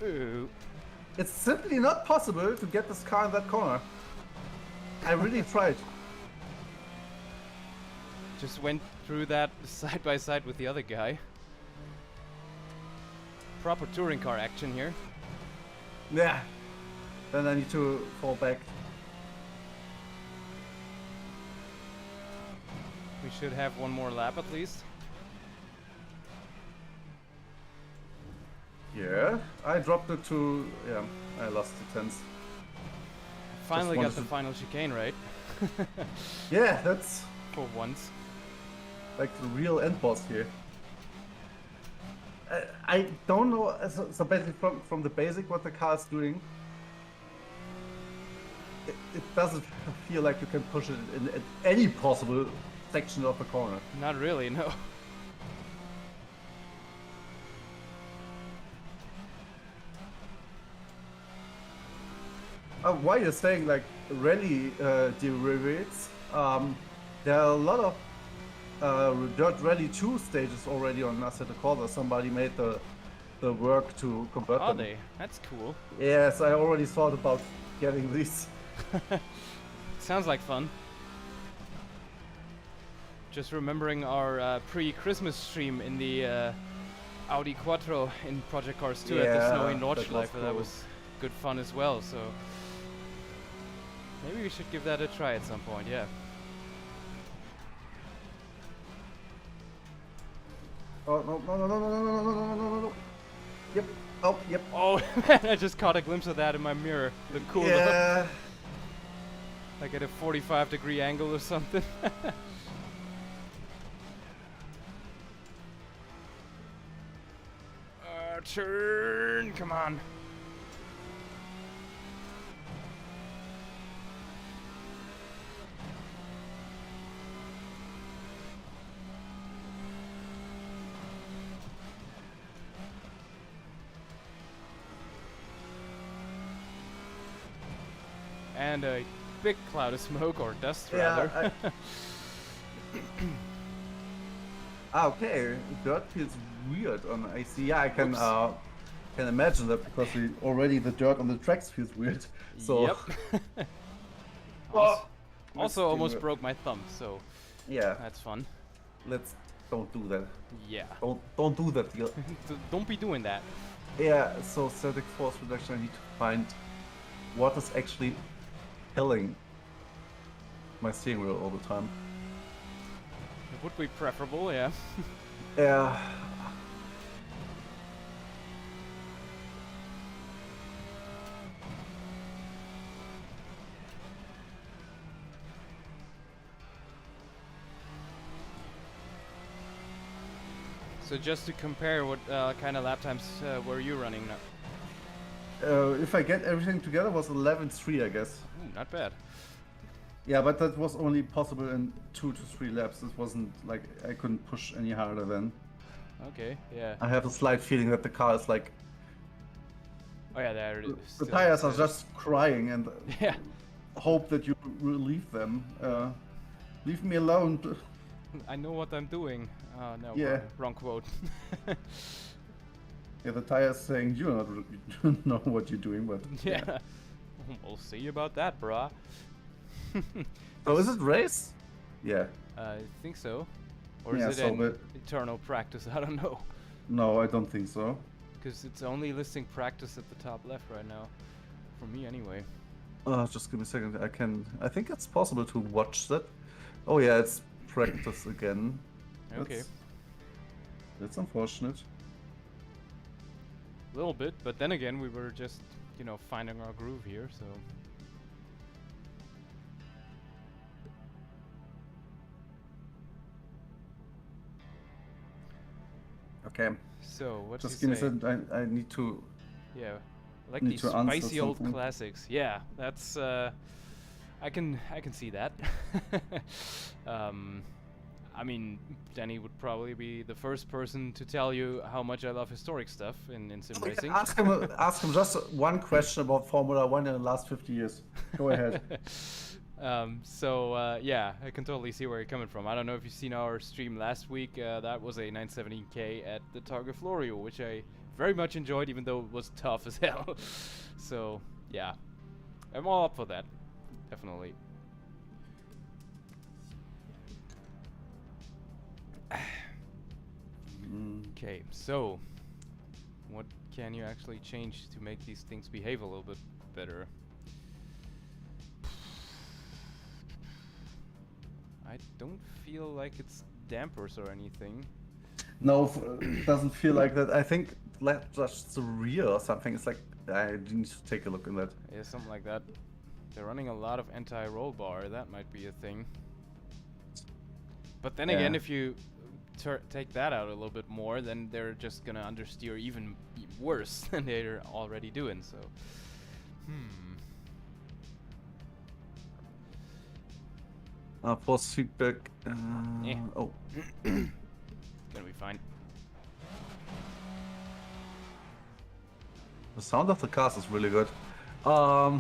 Ooh. It's simply not possible to get this car in that corner. I really tried. Just went through that side by side with the other guy. Proper touring car action here. Yeah. Then I need to fall back. We should have one more lap at least. Yeah, I dropped it to... Yeah, I lost the tenths. Finally got the final chicane right. Yeah, that's... For once. Like the real end boss here. I don't know, so basically from the basic what the car is doing, it doesn't feel like you can push it in any possible section of the corner. Not really, no. Why you're saying like rally derivatives, there are a lot of Dirt Rally 2 stages already on Assetto Corsa. Somebody made the work to convert them. Are they? That's cool. Yes, I already thought about getting these. Sounds like fun. Just remembering our pre-Christmas stream in the Audi Quattro in Project Cars 2 at the snowy Nordschleife. That was good fun as well, so maybe we should give that a try at some point, yeah. Oh, no. Yep. Oh, yep. Oh, man, I just caught a glimpse of that in my mirror. The cool look. Like at a 45-degree angle or something. Turn, come on. And a big cloud of smoke, or dust rather. Okay, dirt feels weird on IC. Yeah, I can imagine that because the dirt on the tracks feels weird. So. Yep. Also almost broke my thumb, so. Yeah. That's fun. Don't do that. Yeah. Don't do that. Don't be doing that. Yeah. So static force reduction. I need to find what is actually killing my steering wheel all the time. It would be preferable, yeah. Yeah. So just to compare, what kind of lap times were you running now? If I get everything together, it was 11.3, I guess. Ooh, not bad. Yeah, but that was only possible in 2 to 3 laps. It wasn't like I couldn't push any harder then. Okay, yeah. I have a slight feeling that the car is like... Oh yeah, there it is. The tires are just crying and yeah. Hope that you relieve them. Leave me alone. I know what I'm doing. No, yeah. wrong quote. Yeah, the tire's saying you don't know what you're doing, but... Yeah. We'll see about that, brah. Oh, is it race? Yeah. I think so. Or yeah, is it an eternal practice? I don't know. No, I don't think so. Because it's only listing practice at the top left right now. For me, anyway. Just give me a second. I think it's possible to watch that. Oh yeah, it's practice again. Okay. That's unfortunate. A little bit, but then again, we were just, you know, finding our groove here, so... Okay. So, what just give me a second. I need to... Yeah, I like these spicy old classics. Yeah, that's... I can see that. I mean, Danny would probably be the first person to tell you how much I love historic stuff in SimRacing. Ask him just one question about Formula 1 in the last 50 years. Go ahead. Yeah, I can totally see where you're coming from. I don't know if you've seen our stream last week. That was a 917K at the TOCA Florio, which I very much enjoyed, even though it was tough as hell. So, yeah. I'm all up for that. Definitely. Okay, so what can you actually change to make these things behave a little bit better? I don't feel like it's dampers or anything. No, it doesn't feel like that. I think just the rear or something. It's like, I need to take a look in that. Yeah, something like that. They're running a lot of anti-roll bar. That might be a thing. But then again, if you take that out a little bit more, then they're just gonna understeer even worse than they're already doing. So, Force feedback. Oh. Gonna be fine. The sound of the cars is really good. I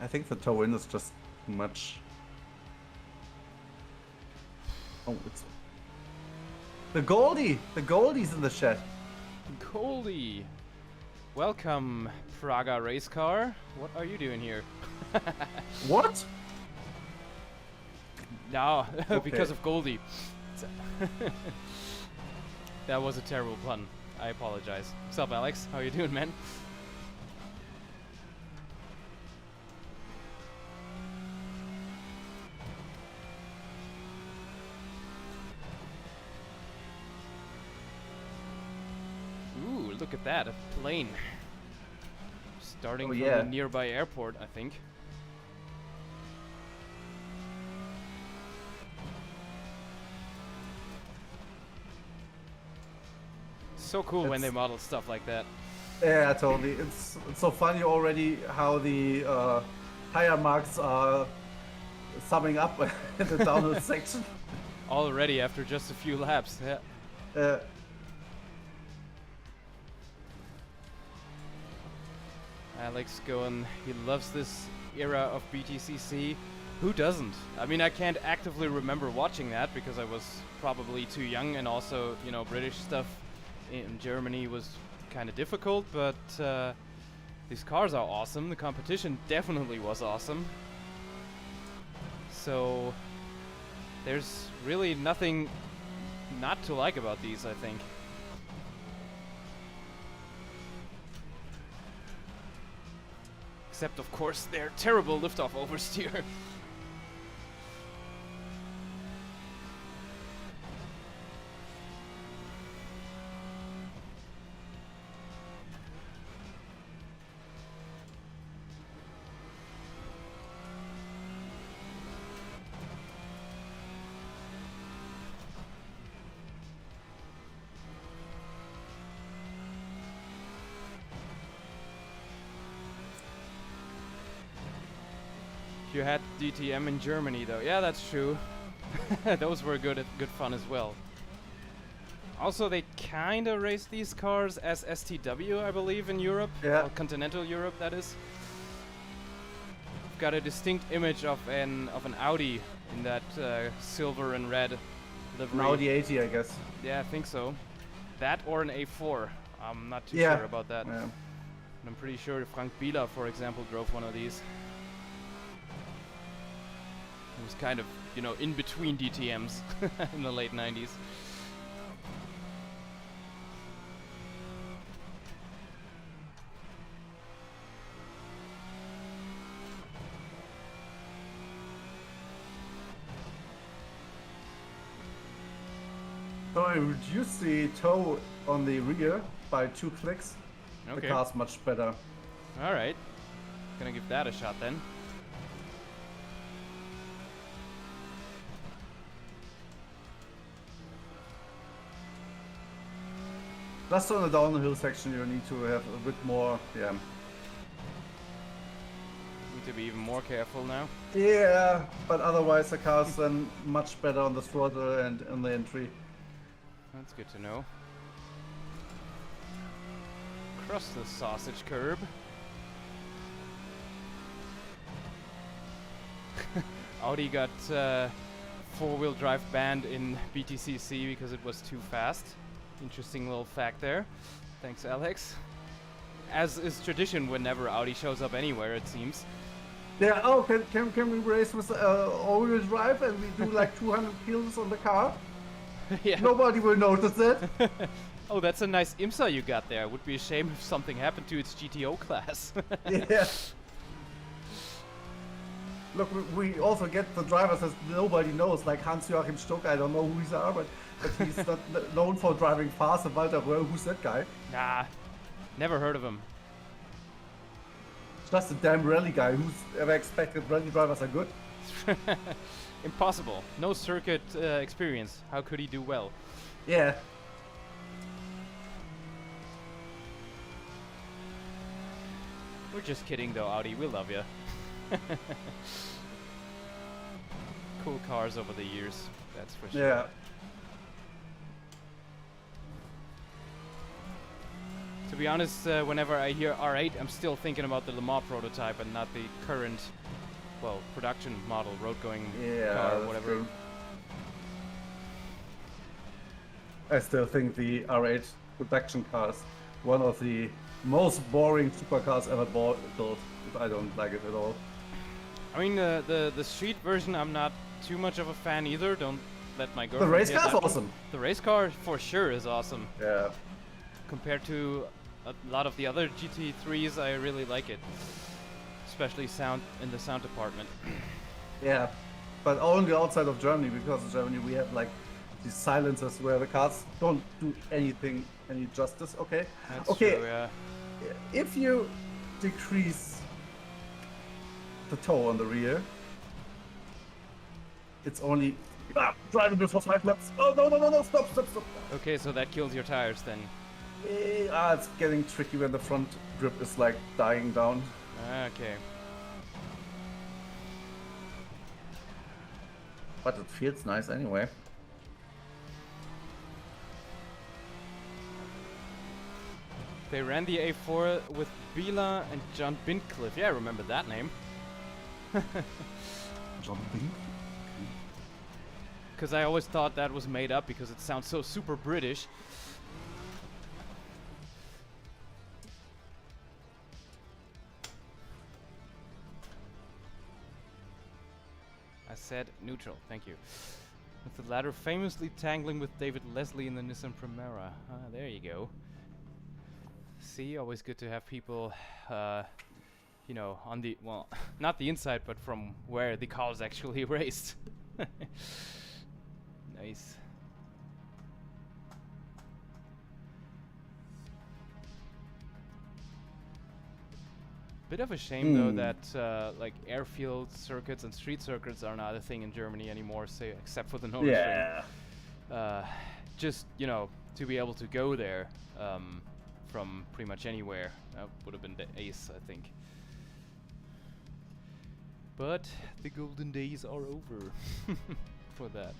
think the toe in is just too much. Oh, it's the Goldie! The Goldie's in the chat. Goldie! Welcome, Praga race car. What are you doing here? What? No, because of Goldie. That was a terrible pun. I apologize. What's up, Alex? How you doing, man? Ooh, look at that, a plane. Starting from a nearby airport, I think. So cool when they model stuff like that. Yeah, totally. It's so funny already how the tire marks are summing up in the downhill section. Already after just a few laps, yeah. Alex going, he loves this era of BTCC. Who doesn't? I mean, I can't actively remember watching that because I was probably too young, and also, you know, British stuff in Germany was kind of difficult, but these cars are awesome. The competition definitely was awesome. So there's really nothing not to like about these, I think. Except, of course, their terrible liftoff oversteer. You had DTM in Germany, though. Yeah, that's true. Those were good fun as well. Also, they kind of race these cars as STW, I believe, in Europe. Yeah. Or continental Europe, that is. Got a distinct image of an Audi in that silver and red livery. An Audi 80, I guess. Yeah, I think so. That or an A4. I'm not too sure about that. Yeah. I'm pretty sure Frank Bieler, for example, drove one of these. It was kind of, you know, in between DTMs in the late 90s. So I reduced the toe on the rear by 2 clicks. Okay. The car's much better. Alright. Gonna give that a shot then. Just on the downhill section, you need to have a bit more, Need to be even more careful now. Yeah, but otherwise the car's then much better on the throttle and on the entry. That's good to know. Cross the sausage curb. Audi got four-wheel drive banned in BTCC because it was too fast. Interesting little fact there. Thanks, Alex. As is tradition whenever Audi shows up anywhere, it seems. Yeah, oh, can we race with all-wheel drive and we do like 200 kilos on the car? Yeah. Nobody will notice it. Oh, that's a nice IMSA you got there. Would be a shame if something happened to its GTO class. Yeah. Look, we also get the drivers that nobody knows, like Hans-Joachim Stuck. I don't know who these are, but he's not known for driving fast. And Walter Röll, who's that guy? Nah, never heard of him. Just a damn rally guy. Who's ever expected rally drivers are good? Impossible. No circuit experience. How could he do well? Yeah. We're just kidding though, Audi. We love you. Cool cars over the years, that's for sure. Yeah. To be honest, whenever I hear R8, I'm still thinking about the Le Mans prototype and not the current, well, production model, road-going car, or whatever. True. I still think the R8 production car is one of the most boring supercars ever built. I don't like it at all. I mean, the street version, I'm not too much of a fan either. Don't let my girlfriend. The race car is awesome. The race car for sure is awesome. Yeah. Compared to a lot of the other GT3s, I really like it. Especially sound in the sound department. Yeah, but only outside of Germany, because in Germany we have like these silencers where the cars don't do any justice. Okay. That's true, yeah. If you decrease the toe on the rear, it's only drivable for 5 laps. Oh no! Stop! Okay, so that kills your tires then. It's getting tricky when the front grip is like dying down. Okay. But it feels nice anyway. They ran the A4 with Bila and John Bintcliffe. Yeah, I remember that name. John Bintcliffe? Because I always thought that was made up because it sounds so super British. I said neutral, thank you. With the latter famously tangling with David Leslie in the Nissan Primera. There you go. See, always good to have people, you know, on the, well, not the inside, but from where the cars actually raced. Nice. Bit of a shame though that like airfield circuits and street circuits are not a thing in Germany anymore, say except for the Nürburgring. Yeah. Just, you know, to be able to go there from pretty much anywhere. That would have been the ace, I think. But the golden days are over for that.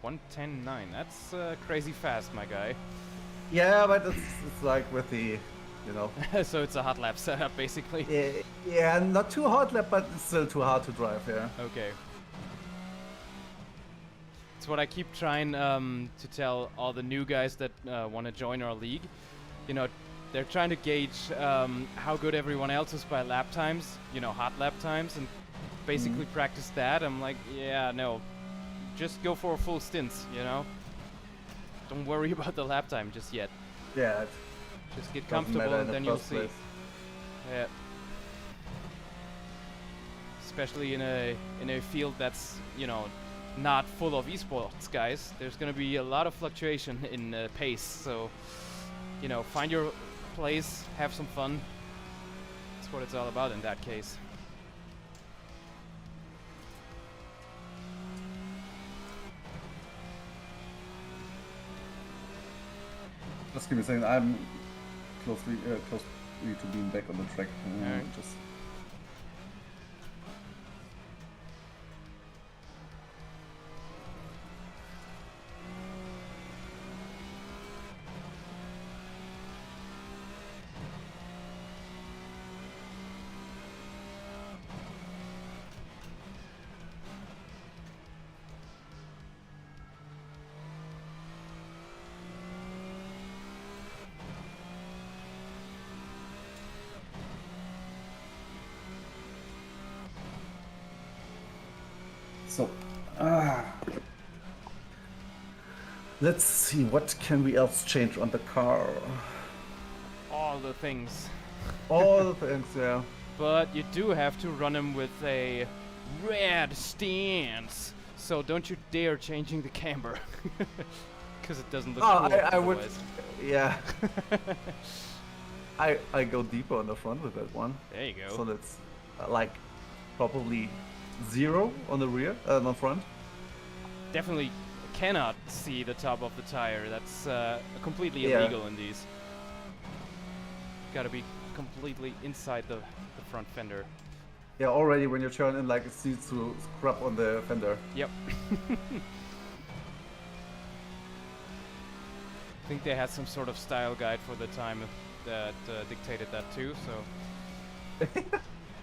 .110.9, that's crazy fast, my guy. Yeah, but it's like with the, you know. So it's a hot lap setup, basically. Yeah, not too hot lap, but it's still too hard to drive, yeah. Okay. It's what I keep trying to tell all the new guys that want to join our league. You know, they're trying to gauge how good everyone else is by lap times, you know, hot lap times, and basically practice that. I'm like, yeah, no, just go for full stints, you know? Don't worry about the lap time just yet. Yeah. Just get comfortable and then you'll see. Yeah. Especially in a field that's, you know, not full of esports guys. There's gonna be a lot of fluctuation in pace, so, you know, find your place, have some fun. That's what it's all about in that case. Just give me a second, I'm closely to being back on the track. Alright. Just So, let's see, what can we else change on the car? All the things. All the things, yeah. But you do have to run him with a red stance. So don't you dare changing the camber. Because it doesn't look cool I would, otherwise. yeah. I go deeper on the front with that one. There you go. So that's like probably 0 on the rear, on the front. Definitely cannot see the top of the tire. That's completely Yeah. illegal in these. Gotta be completely inside the front fender. Yeah, already when you turn in, like, it seems to scrub on the fender. Yep. I think they had some sort of style guide for the time that dictated that too, so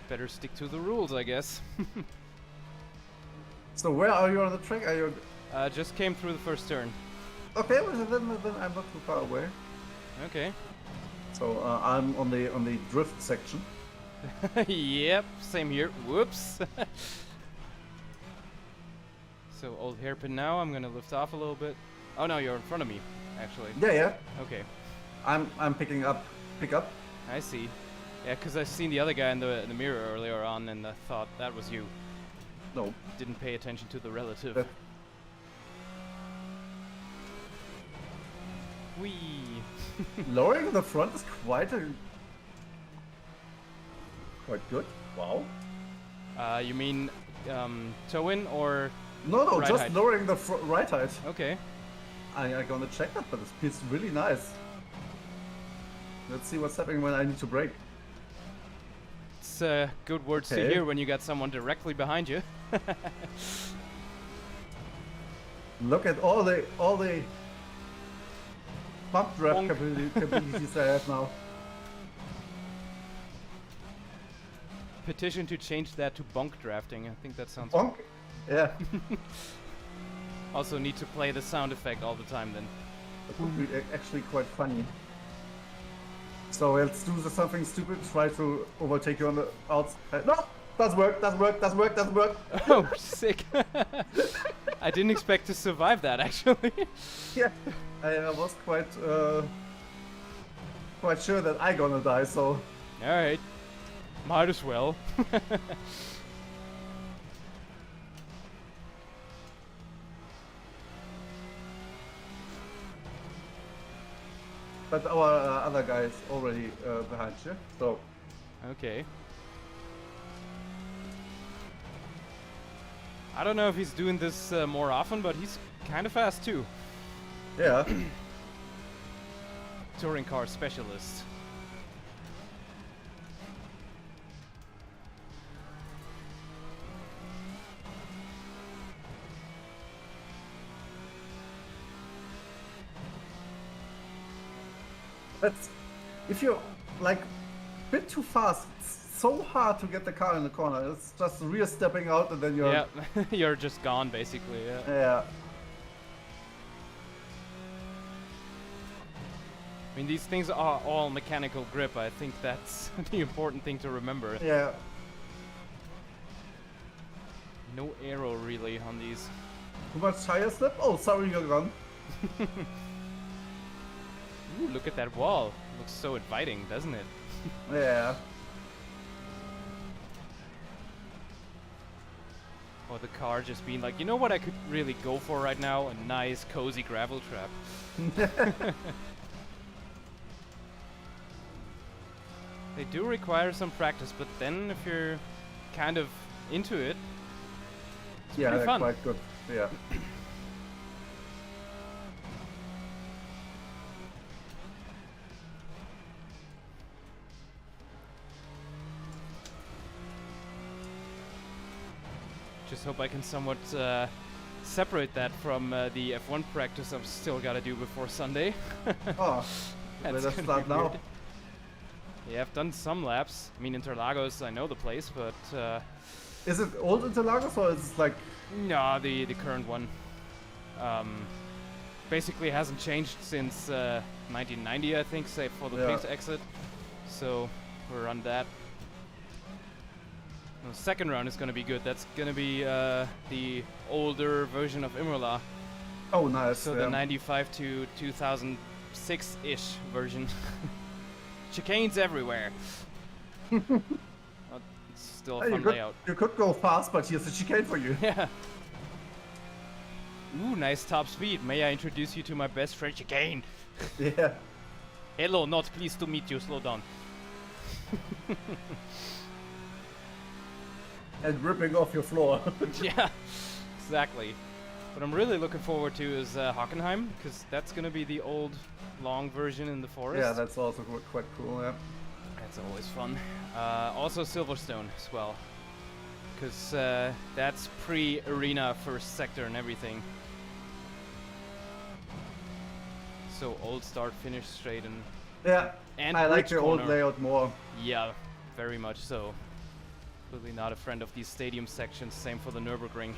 better stick to the rules, I guess. So where are you on the track? Are you... Just came through the first turn. Okay, well, then I'm not too far away. Okay. So I'm on the drift section. Yep, same here. Whoops. So old hairpin now. I'm gonna lift off a little bit. Oh no, you're in front of me, actually. Yeah. Okay. I'm picking up. Pick up. I see. Yeah, because I seen the other guy in the mirror earlier on, and I thought that was you. No. Didn't pay attention to the relative. Whee! Lowering the front is quite good. Wow. You mean toe in or? No, right just height? lowering the right height. Okay. I'm gonna check that, but it feels really nice. Let's see what's happening when I need to brake. It's good words to Okay. hear when you got someone directly behind you. Look at all the bump draft Bonk. capabilities I have now. Petition to change that to bonk drafting. I think that sounds. Bonk. Yeah. Also need to play the sound effect all the time then. That would be actually quite funny. So let's do something stupid. Try to overtake you on the outside. No, doesn't work. Doesn't work. Oh, sick! I didn't expect to survive that actually. Yeah, I was quite sure that I gonna die. So All right, might as well. but our other guy is already behind you. So Okay. I don't know if he's doing this more often, but he's kind of fast too. yeah. Touring car specialist. That's if you're like a bit too fast. It's so hard to get the car in the corner. It's just rear stepping out and then you're Yeah, you're just gone basically. Yeah. yeah. I mean, these things are all mechanical grip. I think that's the important thing to remember. Yeah. No aero really on these. Too much tire slip? Oh, sorry, you're gone. Ooh, look at that wall. Looks so inviting, doesn't it? Yeah. Or the car just being like, you know what I could really go for right now? A nice, cozy gravel trap. They do require some practice, but then if you're kind of into it, it's Yeah, pretty they're fun. quite good. Yeah. Just hope I can somewhat separate that from the F1 practice I've still got to do before Sunday. Oh, That's let us gonna be start now. weird. Yeah, I've done some laps. I mean, Interlagos, I know the place, but Is it old Interlagos or is it like... no, the current one basically hasn't changed since 1990, I think, save for the Yeah. pit exit. So we're on that. The second round is gonna be good. That's gonna be the older version of Imola. Oh, nice. So the 95 to 2006-ish version. Chicanes everywhere. It's still a fun layout. You could go fast, but here's a chicane for you. Yeah. Ooh, nice top speed. May I introduce you to my best friend, Chicane? Yeah. Hello, not pleased to meet you. Slow down. And ripping off your floor. Yeah, exactly. What I'm really looking forward to is Hockenheim, because that's going to be the old, long version in the forest. Yeah, that's also quite cool, yeah. That's always fun. Also Silverstone as well, because that's pre-arena first sector and everything. So old start, finish straight and... Yeah, and I like the corner. old layout more. Yeah, very much so. Really not a friend of these stadium sections, same for the Nürburgring.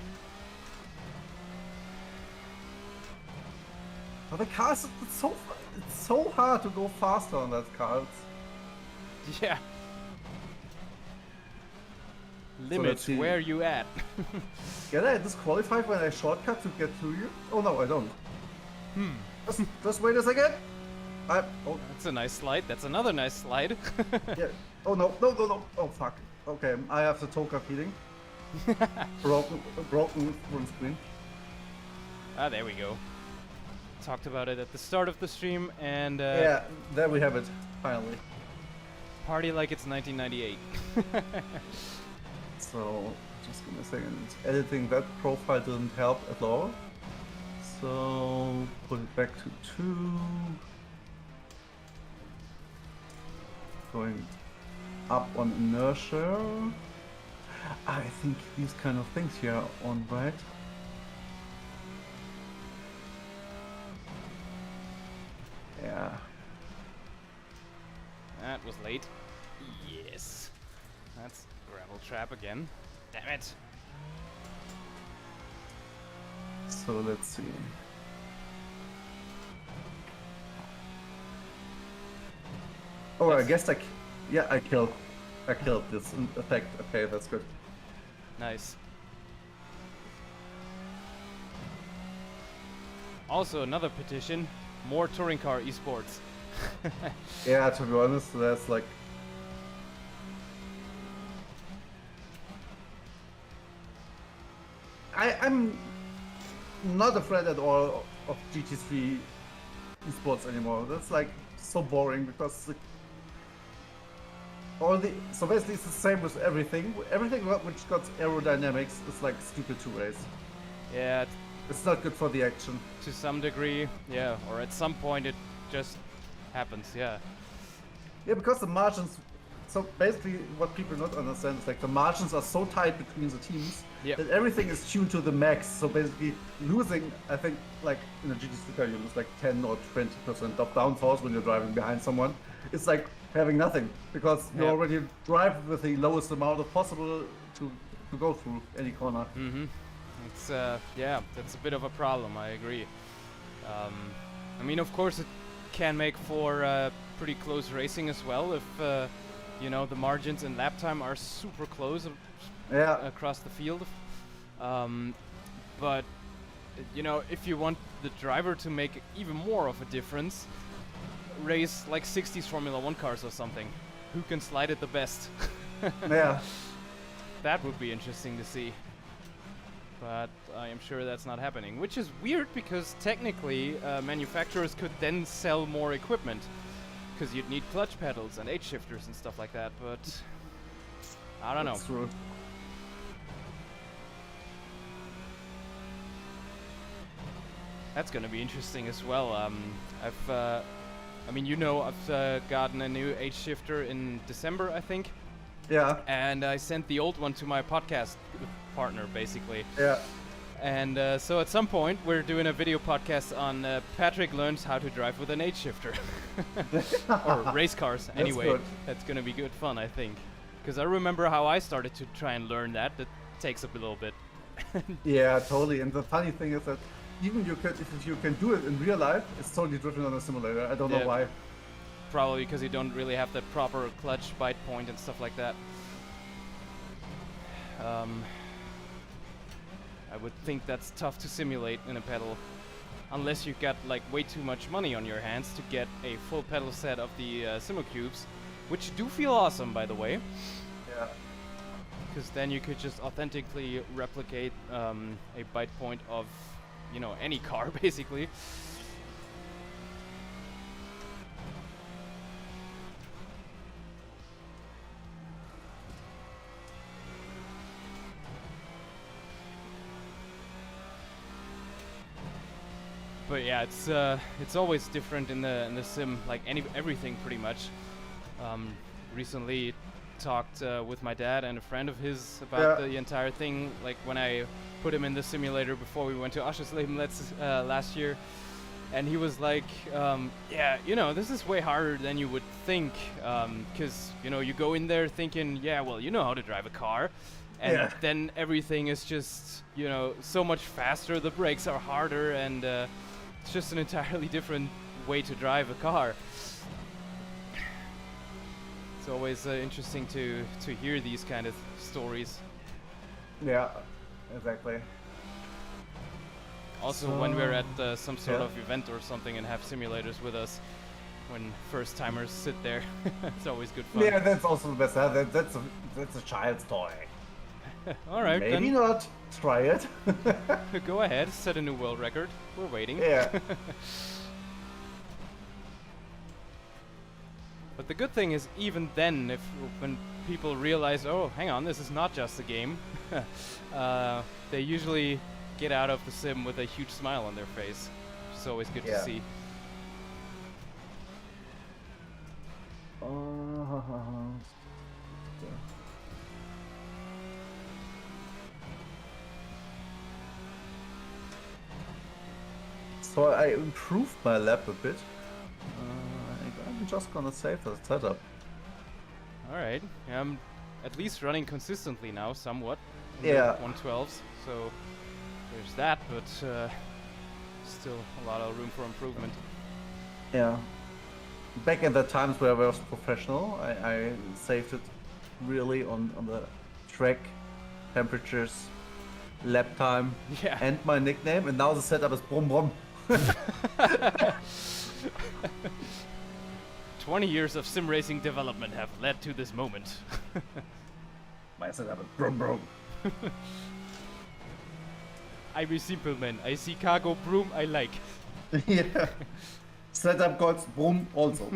But the cars, it's so hard to go faster on that car. Yeah. Limits, so where you at? Get I disqualified when I shortcut to get to you? Oh no, I don't. Just wait a second. Oh. That's a nice slide. That's another nice slide. Yeah. Oh no. Oh fuck. Okay, I have the TOCA feeling. broken full screen. Ah, there we go. Talked about it at the start of the stream, and yeah, there we have it. Finally. Party like it's 1998. So, just give me a second. Editing that profile didn't help at all. So, put it back to 2. Going up on inertia. I think these kind of things here are on, right? Yeah. That was late. Yes. That's gravel trap again. Damn it. So let's see. Oh, I guess I killed this effect. Okay, that's good. Nice. Also, another petition: more touring car esports. Yeah, to be honest, that's like. I'm not afraid at all of GT3 esports anymore. That's like so boring because so basically it's the same with everything. Everything which got aerodynamics is like stupid to race. Yeah, it's not good for the action. To some degree, yeah. Or at some point it just happens, yeah. Yeah, because the margins. So basically, what people don't understand is like the margins are so tight between the teams that everything is tuned to the max. So basically, losing, I think, like in a GT3 car, you lose like 10 or 20% of downforce when you're driving behind someone. It's like having nothing because you already drive with the lowest amount of possible to go through any corner. Mm-hmm. It's yeah, that's a bit of a problem. I agree. I mean, of course, it can make for pretty close racing as well if. You know, the margins in lap time are super close across the field. But, you know, if you want the driver to make even more of a difference, race like 60s Formula 1 cars or something. Who can slide it the best? Yeah. That would be interesting to see. But I am sure that's not happening. Which is weird because technically manufacturers could then sell more equipment. Because you'd need clutch pedals and H-shifters and stuff like that, but I don't know. That's true. That's gonna be interesting as well. I mean, you know, I've gotten a new H-shifter in December, I think. Yeah. And I sent the old one to my podcast partner, basically. Yeah. And so at some point, we're doing a video podcast on Patrick learns how to drive with an H-shifter. Or race cars, anyway. Good. That's going to be good fun, I think. Because I remember how I started to try and learn that. That takes up a little bit. Yeah, totally. And the funny thing is that even if you can do it in real life, it's totally different on a simulator. I don't know why. Probably because you don't really have that proper clutch bite point and stuff like that. I would think that's tough to simulate in a pedal, unless you got like way too much money on your hands to get a full pedal set of the Simocubes, which do feel awesome, by the way. Yeah. Because then you could just authentically replicate a bite point of, you know, any car, basically. But yeah, it's always different in the sim, like everything pretty much. Recently talked with my dad and a friend of his about the entire thing, like when I put him in the simulator before we went to Aschersleben last year, and he was like, yeah, you know, this is way harder than you would think, because, you know, you go in there thinking, yeah, well, you know how to drive a car, and then everything is just, you know, so much faster, the brakes are harder, and it's just an entirely different way to drive a car. It's always interesting to hear these kind of stories. Yeah, exactly. Also, when we're at some sort of event or something and have simulators with us, when first timers sit there, it's always good fun. Yeah, that's also the best. That's a child's toy. All right, maybe then. Not. Try it. Go ahead, set a new world record. We're waiting. Yeah. But the good thing is, even then, when people realize, oh, hang on, this is not just a game, they usually get out of the sim with a huge smile on their face, which is always good to see. So I improved my lap a bit. I'm just gonna save the setup. Alright, I'm at least running consistently now, somewhat. Yeah. 112s, so there's that, but still a lot of room for improvement. Yeah. Back in the times where I was professional, I saved it really on the track, temperatures, lap time, and my nickname, and now the setup is Brum Brum. 20 years of sim racing development have led to this moment. My setup is Brum Brum. I'm a simple man. I see cargo broom I like. Yeah. Setup calls Brum also.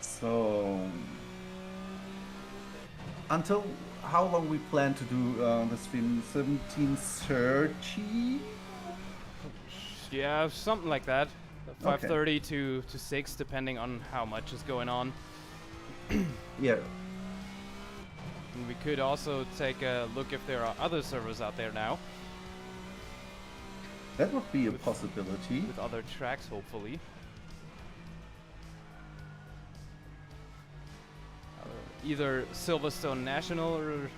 So until how long we plan to do the stream? 17:30? Yeah, something like that. 5:30 to 6, depending on how much is going on. Yeah. And we could also take a look if there are other servers out there now. That would be a possibility. With other tracks, hopefully. Either Silverstone National or,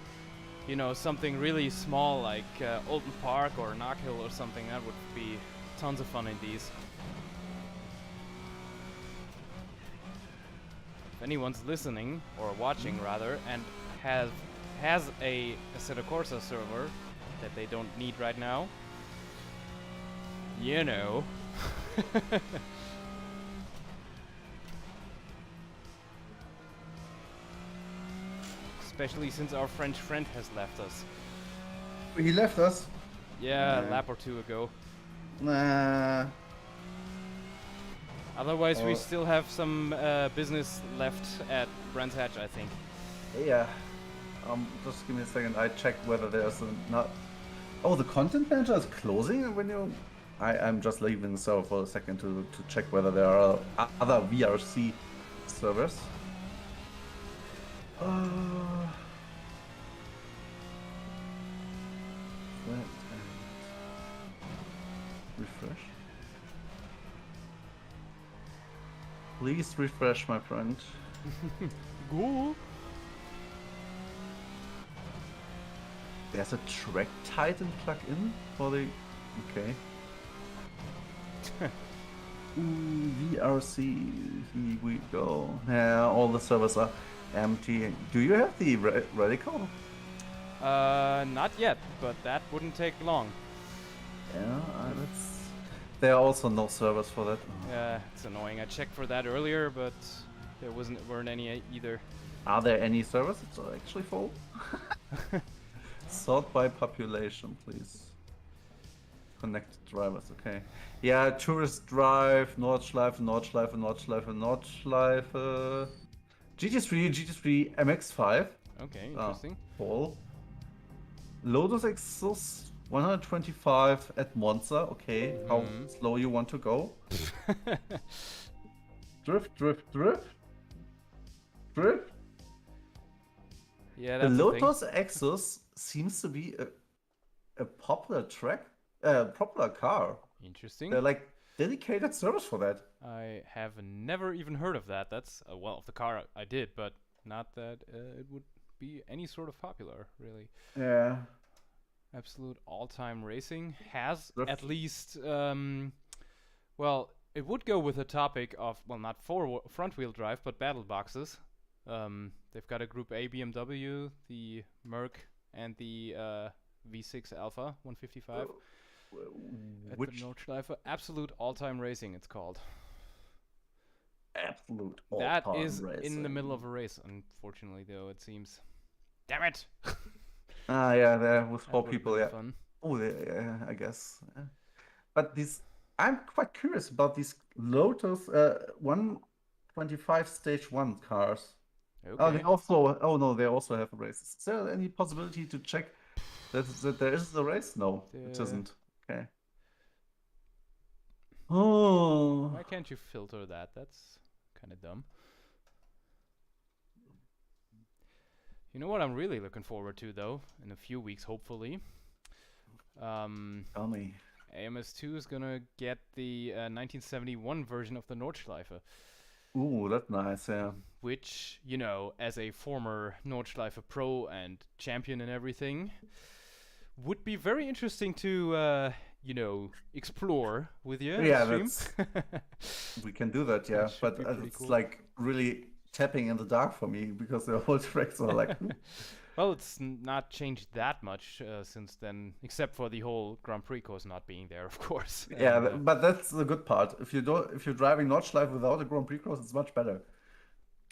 you know, something really small like Alton Park or Knockhill or something. That would be tons of fun in these. If anyone's listening, or watching rather, and has a Assetto Corsa server that they don't need right now, you know. Especially since our French friend has left us. He left us? Yeah, a lap or two ago. Nah. Otherwise, we still have some business left at Brands Hatch, I think. Yeah. Just give me a second. I check whether there's not. Oh, the content manager is closing when you. I'm just leaving the server for a second to check whether there are other VRC servers. Refresh. Please refresh, my friend. Go. There's a track Titan plugin for the. Okay. VRC. Here we go. Yeah, all the servers are empty. Do you have the radical? Not yet, but that wouldn't take long. Yeah, there are also no servers for that. Yeah, it's annoying. I checked for that earlier, but there weren't any either. Are there any servers that are actually full? Sort by population, please. Connected drivers, okay. Yeah, Tourist Drive, Nordschleife, Nordschleife, Nordschleife, Nordschleife. GT3, MX5. Okay, interesting. Full. Lotus Exos 125 at Monza, okay. How slow you want to go? Drift. Yeah, the that's Lotus Exos seems to be a popular popular car. Interesting. They're like dedicated servers for that. I have never even heard of that. That's well, of the car I did, but not that it would be any sort of popular, really. Yeah. Absolute all-time racing has at least well, it would go with the topic of, well, not front-wheel drive, but battle boxes. They've got a Group A BMW, the Merc, and the V6 Alpha 155. Which Nordschleife, Absolute All-Time Racing, it's called. Absolute All-Time Racing. That is in the middle of a race, unfortunately, though, it seems. Damn it! Yeah, there with 4 people, yeah. Fun. Oh, yeah, I guess. Yeah. But I'm quite curious about these Lotus 125 Stage 1 cars. Okay. They also have races. Is there any possibility to check that there is a race? No, it isn't. Okay. Oh. Why can't you filter that? That's kind of dumb. You know what I'm really looking forward to, though, in a few weeks, hopefully. Tell me. AMS2 is gonna get the 1971 version of the Nordschleife. Ooh, that's nice, yeah. Which, you know, as a former Nordschleife pro and champion and everything, would be very interesting to, you know, explore with you. Yeah, we can do that, yeah. But it's cool. like really tapping in the dark for me because the whole tracks are like. Well, it's not changed that much since then, except for the whole Grand Prix course not being there, of course. Yeah, but that's the good part. If you're driving Nordschleife without a Grand Prix course, it's much better.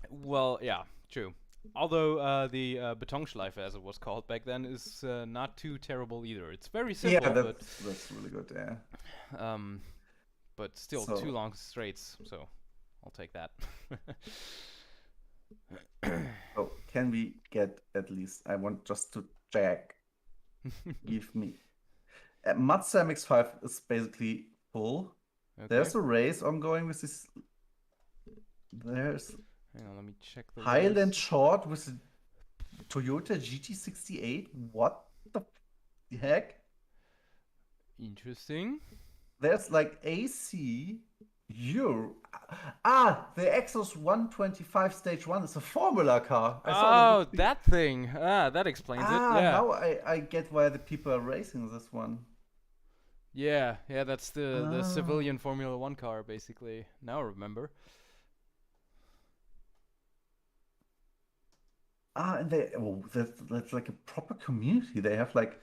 Well, yeah, true. Although the Betonschleife, as it was called back then, is not too terrible either. It's very simple. Yeah, that's really good. Yeah. But still 2 long straights, so I'll take that. So can we get at least? I want just to check. Give me. Mazda MX-5 is basically full. Okay. There's a race ongoing with this. There's. Hang on, let me check the Highland race. Short with the Toyota GT68. What the heck? Interesting. There's like AC. The Exos 125 Stage 1 is a Formula car. That thing. That explains it. Yeah. Now I get why the people are racing this one. Yeah, that's the civilian Formula 1 car, basically. Now I remember. And that's like a proper community. They have like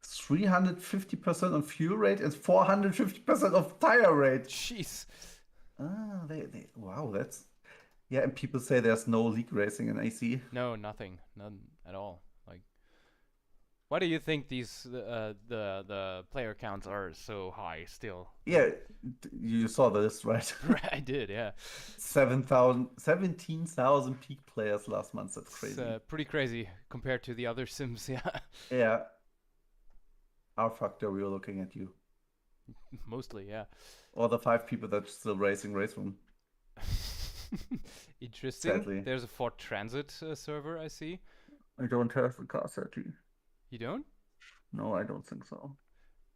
350% on fuel rate and 450% of tire rate. Jeez. Wow, that's and people say there's no league racing in AC. No, none at all. Like, why do you think these the player counts are so high still? Yeah, you saw this, right? I did, yeah. 17,000 peak players last month. That's crazy. It's pretty crazy compared to the other sims, yeah. Yeah. R Factor, we were looking at you. Mostly, yeah. Or the 5 people that are still racing Race Room. Interesting. Sadly. There's a Ford Transit server, I see. I don't have the car 30. You don't? No, I don't think so.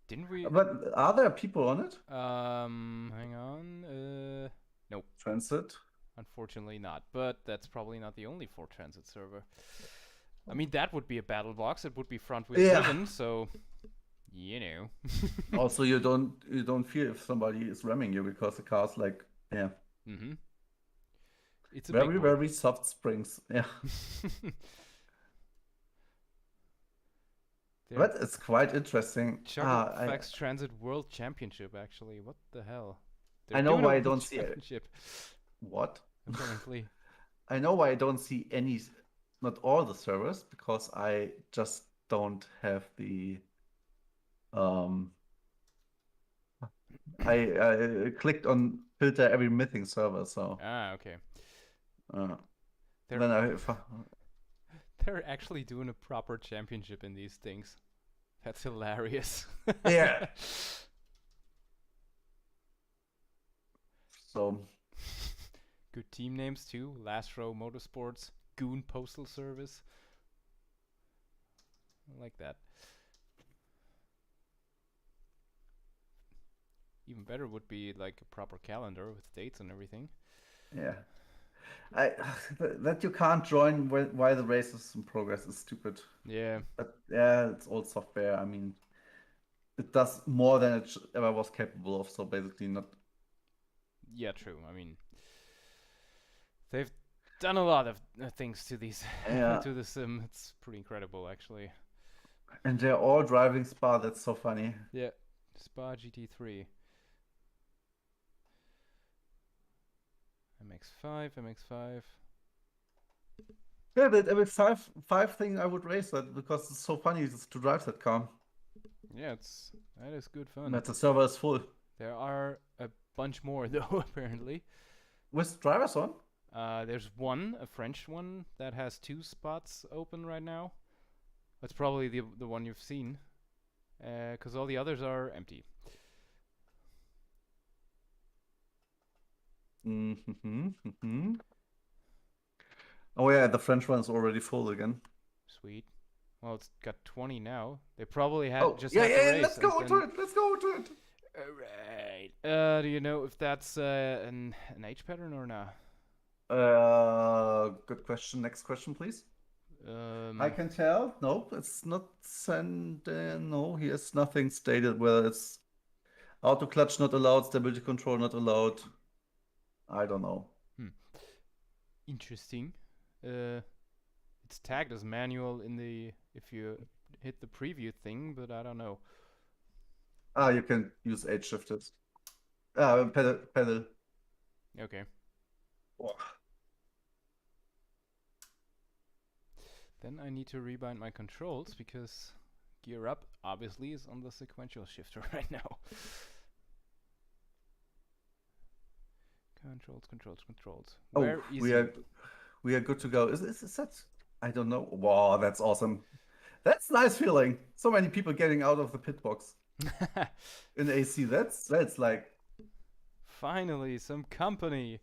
Didn't we? But are there people on it? Hang on. Nope. Transit? Unfortunately not. But that's probably not the only Ford Transit server. I mean, that would be a battle box. It would be front wheel driven, so you know. Also, you don't feel if somebody is ramming you because the car's like, yeah. It's a very, big one. very soft springs. Yeah. But it's quite interesting. Chugglefax Transit World Championship, actually. What the hell? I know why I World don't see it. Championship. What? Apparently. I know why I don't see any, not all the servers, because I just don't have the. I clicked on filter every missing server, so. Okay. Then They're actually doing a proper championship in these things. That's hilarious. Yeah. So. Good team names too. Last Row Motorsports, Goon Postal Service. I like that. Even better would be like a proper calendar with dates and everything. Yeah. That you can't join while the race is in progress is stupid. Yeah. But yeah, it's old software. I mean, it does more than it ever was capable of. So basically, not. Yeah, true. I mean, they've done a lot of things to these to the sim. It's pretty incredible, actually. And they're all driving Spa. That's so funny. Yeah, Spa GT3. MX5. Yeah, that MX5 thing, I would race that because it's so funny to drive that car. Yeah, that is good fun. But the server is full. There are a bunch more though, apparently. With drivers on? There's a French one that has 2 spots open right now. That's probably the one you've seen, because all the others are empty. Oh yeah, the French one is already full again. Sweet. Well, it's got 20 now. They probably had had the race. Let's go to it. Let's go to it. Alright. Do you know if that's an H pattern or not? Good question. Next question, please. I can tell. Nope, it's not sent. No, here's nothing stated whether it's auto clutch not allowed, stability control not allowed. I don't know. Interesting. It's tagged as manual if you hit the preview thing, but I don't know. You can use H shifters. Pedal. Okay. Oh. Then I need to rebind my controls because gear up obviously is on the sequential shifter right now. Controls. Oh, we are good to go. Is that? I don't know. Wow, that's awesome. That's nice feeling. So many people getting out of the pit box in AC. That's like finally some company.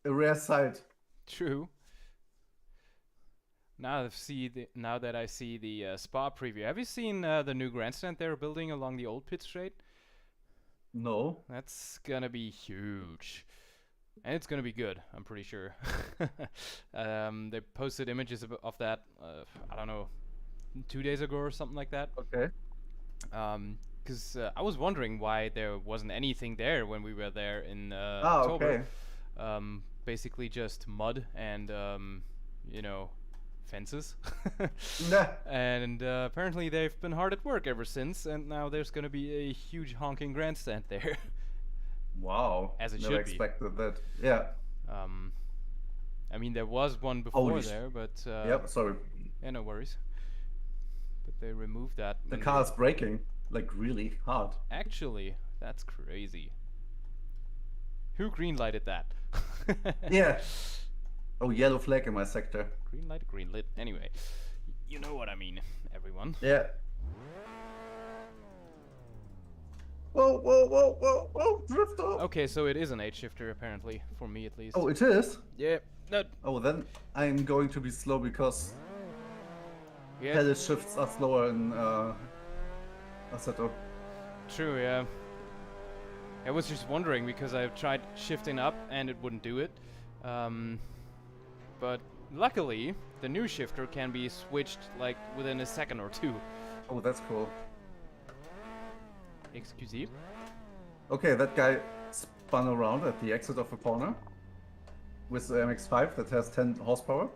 A rare sight. True. Now that I see the Spa preview, have you seen the new grandstand they're building along the old pit straight? No. That's gonna be huge. And it's gonna be good, I'm pretty sure. They posted images of that, I don't know, 2 days ago or something like that. Okay. Because I was wondering why there wasn't anything there when we were there in October. Okay. Basically just mud and, fences. Nah. And apparently they've been hard at work ever since, and now there's gonna be a huge honking grandstand there. Wow. As it Never should be. expected that. Yeah. I mean, there was one before there, but yep, sorry. Yeah, no worries. But they removed that. The car is braking like really hard. Actually, that's crazy. Who green-lighted that? Yeah. Oh, yellow flag in my sector. Green light, green lit. Anyway, you know what I mean, everyone. Yeah. Whoa, drift off. Okay, so it is an H shifter apparently, for me at least. Oh, it is? Yeah. No. Oh, then I'm going to be slow because pedal shifts are slower in Assetto. True, yeah. I was just wondering because I've tried shifting up and it wouldn't do it. But luckily, the new shifter can be switched like within a second or two. Oh, that's cool. Excuse. Okay, that guy spun around at the exit of a corner. with the MX-5 that has 10 horsepower.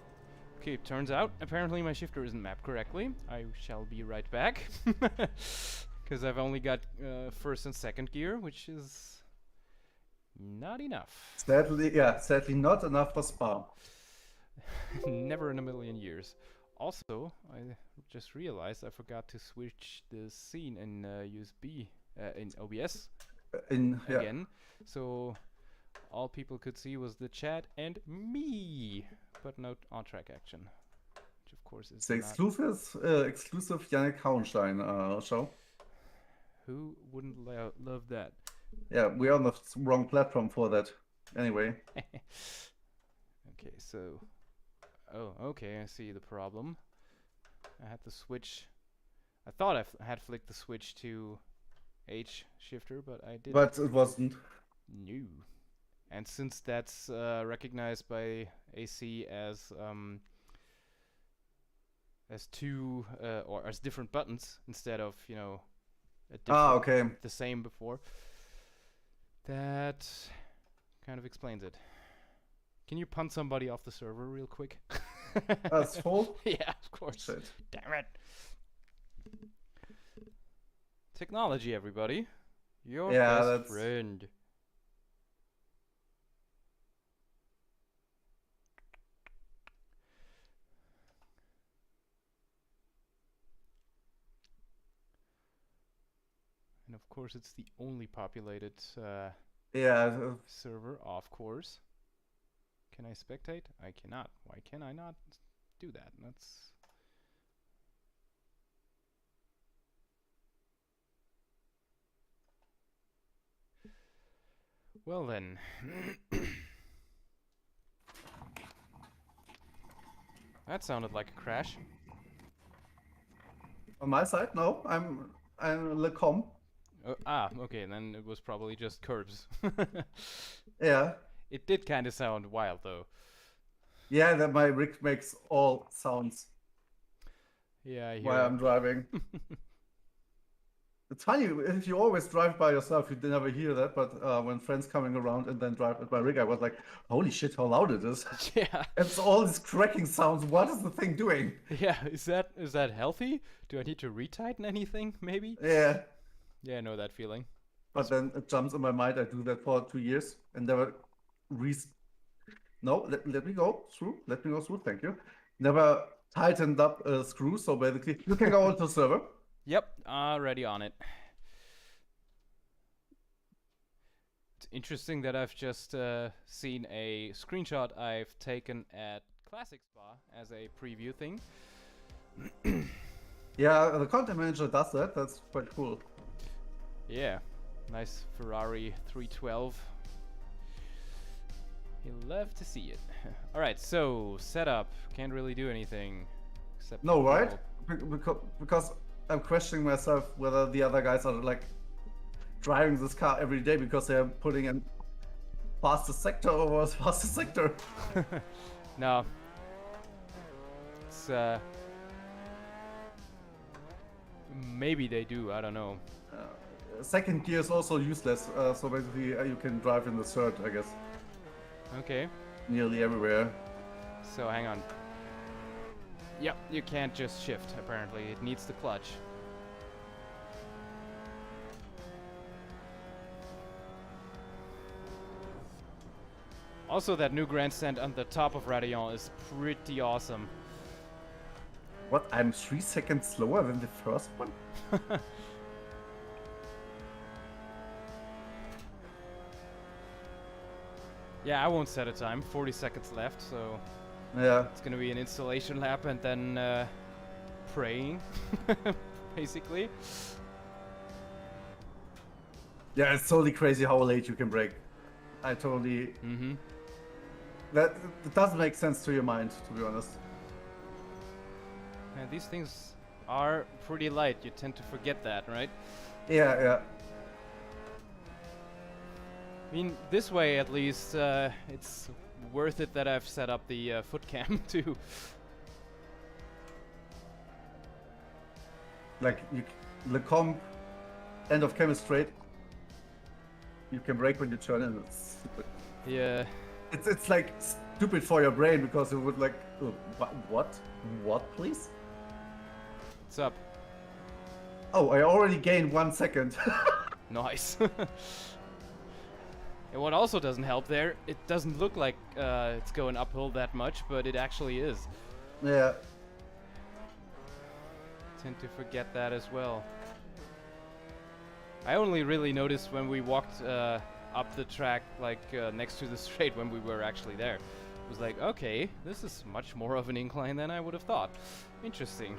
Okay, turns out apparently my shifter isn't mapped correctly. I shall be right back. Because I've only got first and second gear, which is not enough. Sadly not enough for Spa. Never in a million years. Also, I just realized I forgot to switch the scene in USB, in OBS again. So all people could see was the chat and me, but no on-track action. Which of course is the exclusive Yannik Hauenstein show. Who wouldn't love that? Yeah, we're on the wrong platform for that. Anyway. Okay, so... Oh, okay, I see the problem. I had to switch... I thought I had flicked the switch to H shifter, but I didn't. But it wasn't. No. And since that's recognized by AC as two or as different buttons instead of, you know, okay. the same before, that kind of explains it. Can you punt somebody off the server real quick? That's full? Yeah, of course. Shit. Damn it. Technology, everybody. Your best friend. And of course, it's the only populated server, of course. Can I spectate? I cannot. Why can I not do that? That's... Well then. That sounded like a crash. On my side, no. I'm Lecom. Okay, then it was probably just curbs. Yeah. It did kind of sound wild, though. Yeah, that my rig makes all sounds. Yeah, I hear while I'm driving. It's funny, if you always drive by yourself, you never hear that, but when friends coming around and then drive at my rig, I was like, holy shit, how loud it is. Yeah. It's all these cracking sounds. What is the thing doing? Yeah, is that healthy? Do I need to retighten anything, maybe? Yeah. Yeah, I know that feeling. But then it jumps in my mind, I do that for 2 years and never No, let me go through. Let me go through, thank you. Never tightened up a screw, so basically you can go onto the server. Yep, already on it. It's interesting that I've just seen a screenshot I've taken at Classic Spa as a preview thing. Yeah, the content manager does that. That's quite cool. Yeah, nice Ferrari 312. You'll love to see it. Alright, so setup. Can't really do anything. Except no, right? Because I'm questioning myself whether the other guys are like driving this car every day because they're putting in fastest sector over fastest sector. No. It's maybe they do, I don't know. Second gear is also useless, so basically you can drive in the third, I guess. Okay. Nearly everywhere. So hang on. Yep, you can't just shift, apparently. It needs the clutch. Also, that new grandstand on the top of Radeon is pretty awesome. What? I'm 3 seconds slower than the first one? Yeah, I won't set a time. 40 seconds left, so... Yeah. It's gonna be an installation lap and then praying, basically. Yeah, it's totally crazy how late you can brake. I totally... Mm-hmm. That it doesn't make sense to your mind, to be honest. And these things are pretty light. You tend to forget that, right? Yeah, yeah. I mean, this way at least, it's worth it that I've set up the foot cam too. Like, the comp, end of cam is straight. You can brake when you turn in. It's stupid. Yeah. It's like stupid for your brain because it would like, what, please? What's up? Oh, I already gained 1 second. Nice. And what also doesn't help there, it doesn't look like it's going uphill that much, but it actually is. Yeah. Tend to forget that as well. I only really noticed when we walked up the track, like next to the straight, when we were actually there. It was like, okay, this is much more of an incline than I would have thought. Interesting.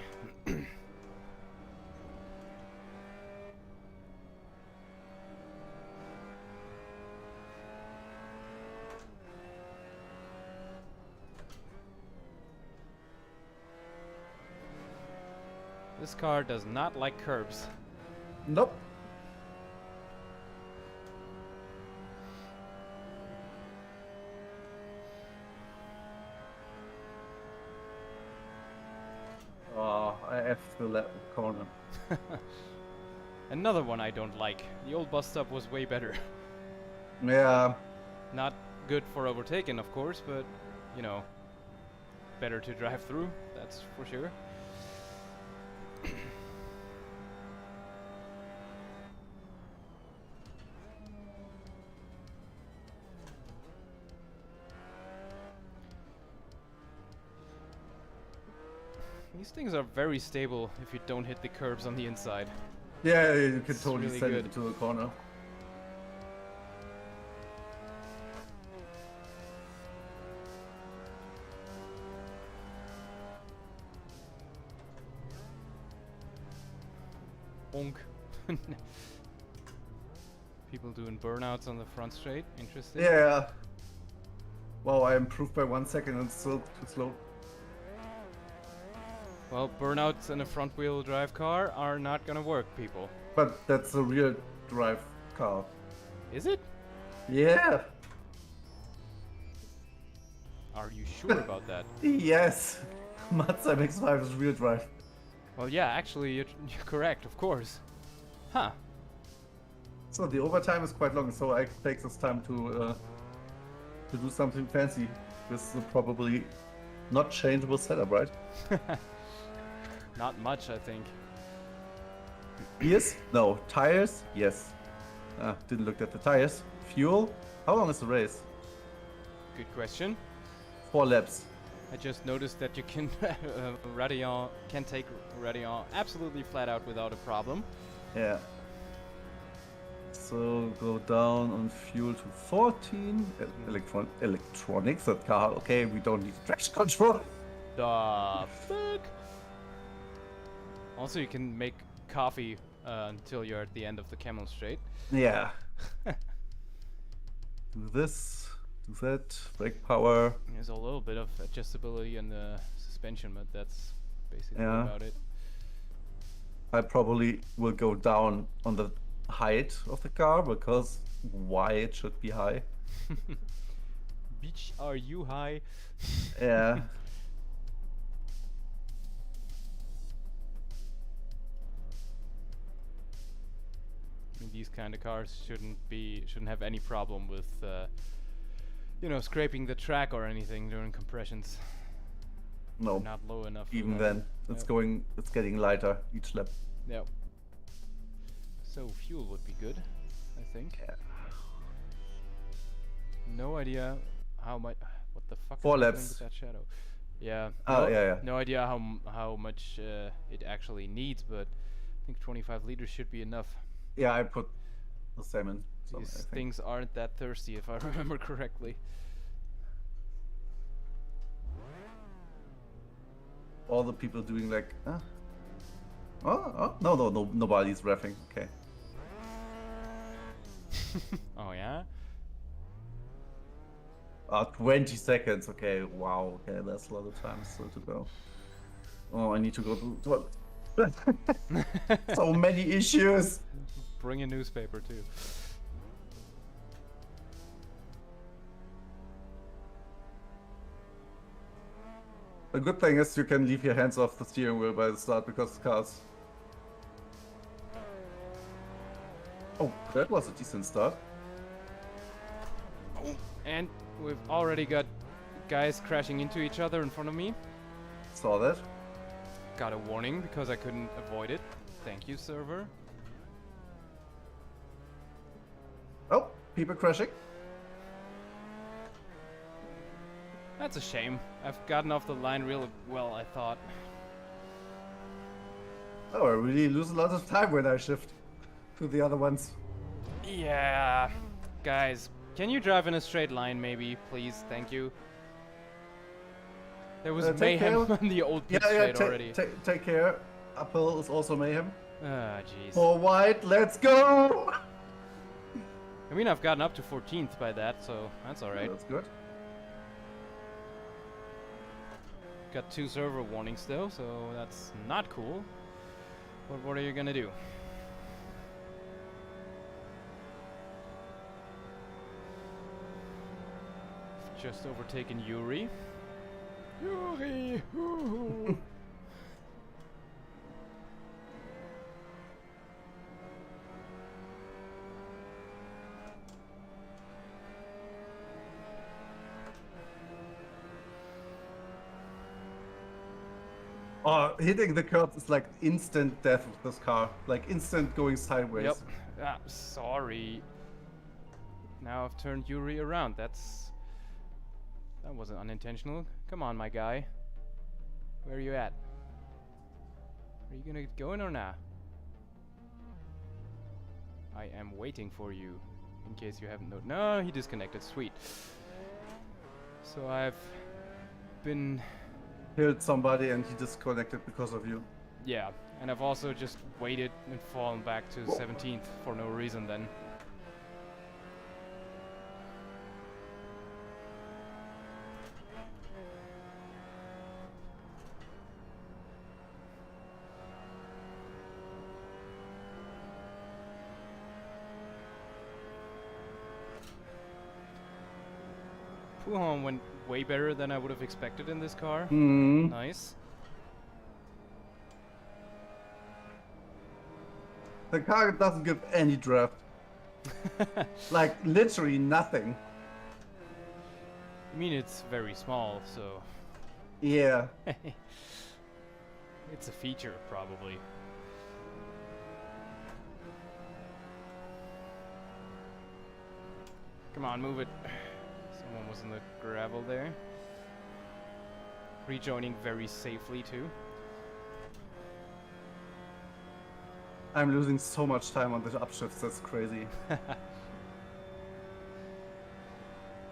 This car does not like curbs. Nope. Oh, I have the left corner. Another one I don't like. The old bus stop was way better. Yeah. Not good for overtaking, of course, but, you know, better to drive through, that's for sure. These things are very stable if you don't hit the curbs on the inside. Yeah, you can It's totally really send good. it into a corner. Bonk. People doing burnouts on the front straight. Interesting. Yeah. Wow, I improved by 1 second and still too slow. Well, burnouts in a front-wheel drive car are not gonna work, people. But that's a real drive car. Is it? Yeah. Are you sure about that? Yes. Mazda MX-5 is real drive. Well, yeah, actually, you're correct, of course. Huh. So the overtime is quite long, so I take this time to do something fancy with the probably not changeable setup, right? Not much, I think. Gears? No. Tires? Yes. Didn't look at the tires. Fuel? How long is the race? Good question. 4 laps. I just noticed that you can Radeon can take Radeon absolutely flat out without a problem. Yeah. So go down on fuel to 14. Electronics, that car. Okay, we don't need traction control. The fuck? Also, you can make coffee until you're at the end of the camel straight. Yeah. Do this, do that, brake power. There's a little bit of adjustability in the suspension, but that's basically Yeah. about it. I probably will go down on the height of the car because why it should be high. Bitch, are you high? Yeah. I mean, these kind of cars shouldn't have any problem with you know, scraping the track or anything during compressions. No. Not low enough. for Even that. then, Yep. it's getting lighter each lap. Yep. So fuel would be good, I think. Yeah. No idea how much. What the fuck? 4 is happening laps. with that shadow? Yeah. Oh, yeah. No idea how much it actually needs, but I think 25 liters should be enough. Yeah, I put the same in. So I These think. things aren't that thirsty, if I remember correctly. All the people doing like, no, nobody's reffing. Okay. Oh yeah. 20 seconds. Okay, wow. Okay, that's a lot of time still to go. Oh, I need to go to so many issues. Bring a newspaper too. The good thing is you can leave your hands off the steering wheel by the start because the cars. Oh, that was a decent start. And we've already got guys crashing into each other in front of me. Saw that. Got a warning because I couldn't avoid it. Thank you, server. Oh, people crashing. That's a shame. I've gotten off the line real well, I thought. Oh, I really lose a lot of time when I shift to the other ones. Yeah. Guys, can you drive in a straight line maybe, please? Thank you. There was mayhem on the old pit straight already. Take care. Uphill is also mayhem. Ah, jeez. For white, let's go! I mean, I've gotten up to 14th by that, so that's alright. That's good. Got 2 server warnings though, so that's not cool. But what are you gonna do? Just overtaken Yuri. Yuri! Oh, hitting the curb is like instant death with this car. Like instant going sideways. Yep. Ah, sorry. Now I've turned Yuri around. That wasn't unintentional. Come on, my guy. Where are you at? Are you gonna go in or not? I am waiting for you. In case you haven't noticed. No, he disconnected. Sweet. So I've been... Killed somebody and he disconnected because of you. Yeah, and I've also just waited and fallen back to 17th for no reason then. Puhan went way better than I would have expected in this car. Nice. The car doesn't give any draft. Like literally nothing. I mean, it's very small, so... Yeah. It's a feature, probably. Come on, move it. Someone was in the gravel there. Rejoining very safely too. I'm losing so much time on the upshifts, that's crazy.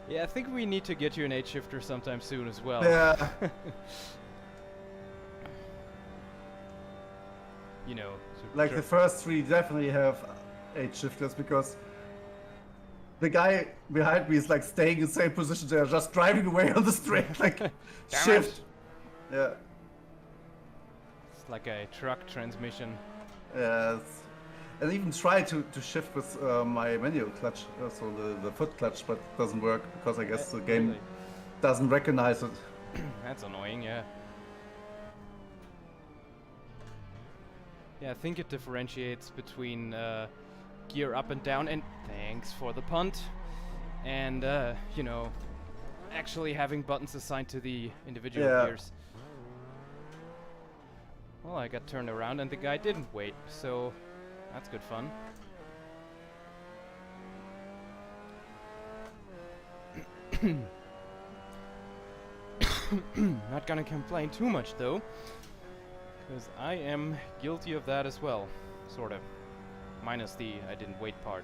Yeah, I think we need to get you an 8-shifter sometime soon as well. Yeah. You know. Like the first 3 definitely have 8-shifters because the guy behind me is like staying in the same position. They're just driving away on the straight, like shift. Yeah. It's like a truck transmission. Yes. And even try to shift with my manual clutch, so the foot clutch, but it doesn't work because I guess the game really doesn't recognize it. That's annoying, yeah. Yeah, I think it differentiates between gear up and down, and thanks for the punt, and you know, actually having buttons assigned to the individual gears. Well, I got turned around and the guy didn't wait, so that's good fun. Not gonna complain too much though, because I am guilty of that as well, sort of. Minus the I didn't wait part.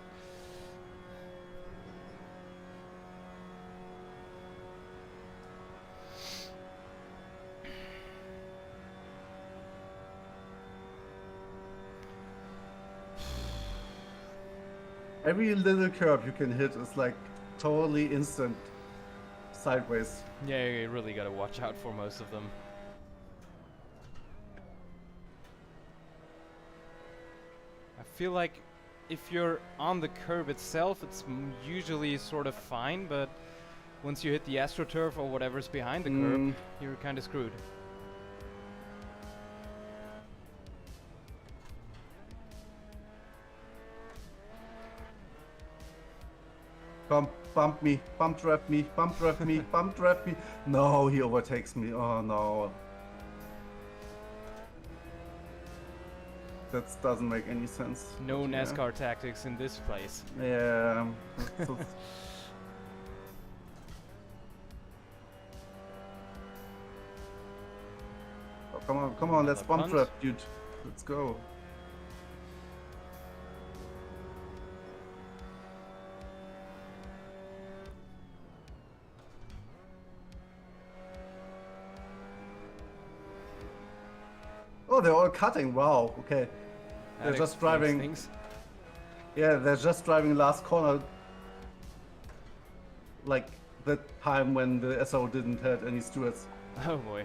Every little curb you can hit is like totally instant sideways. Yeah, you really gotta watch out for most of them. I feel like if you're on the curb itself, it's usually sort of fine, but once you hit the AstroTurf or whatever's behind the curb, you're kind of screwed. Come, bump me, bump draft me, bump draft me, bump draft me. No, he overtakes me. Oh no. That doesn't make any sense. No NASCAR tactics in this place. Yeah. Oh, come on, let's bump draft, dude. Let's go. Oh, they're all cutting. Wow. Okay. They're just driving. Things. Yeah, they're just driving last corner. Like the time when the SO didn't have any stewards. Oh boy.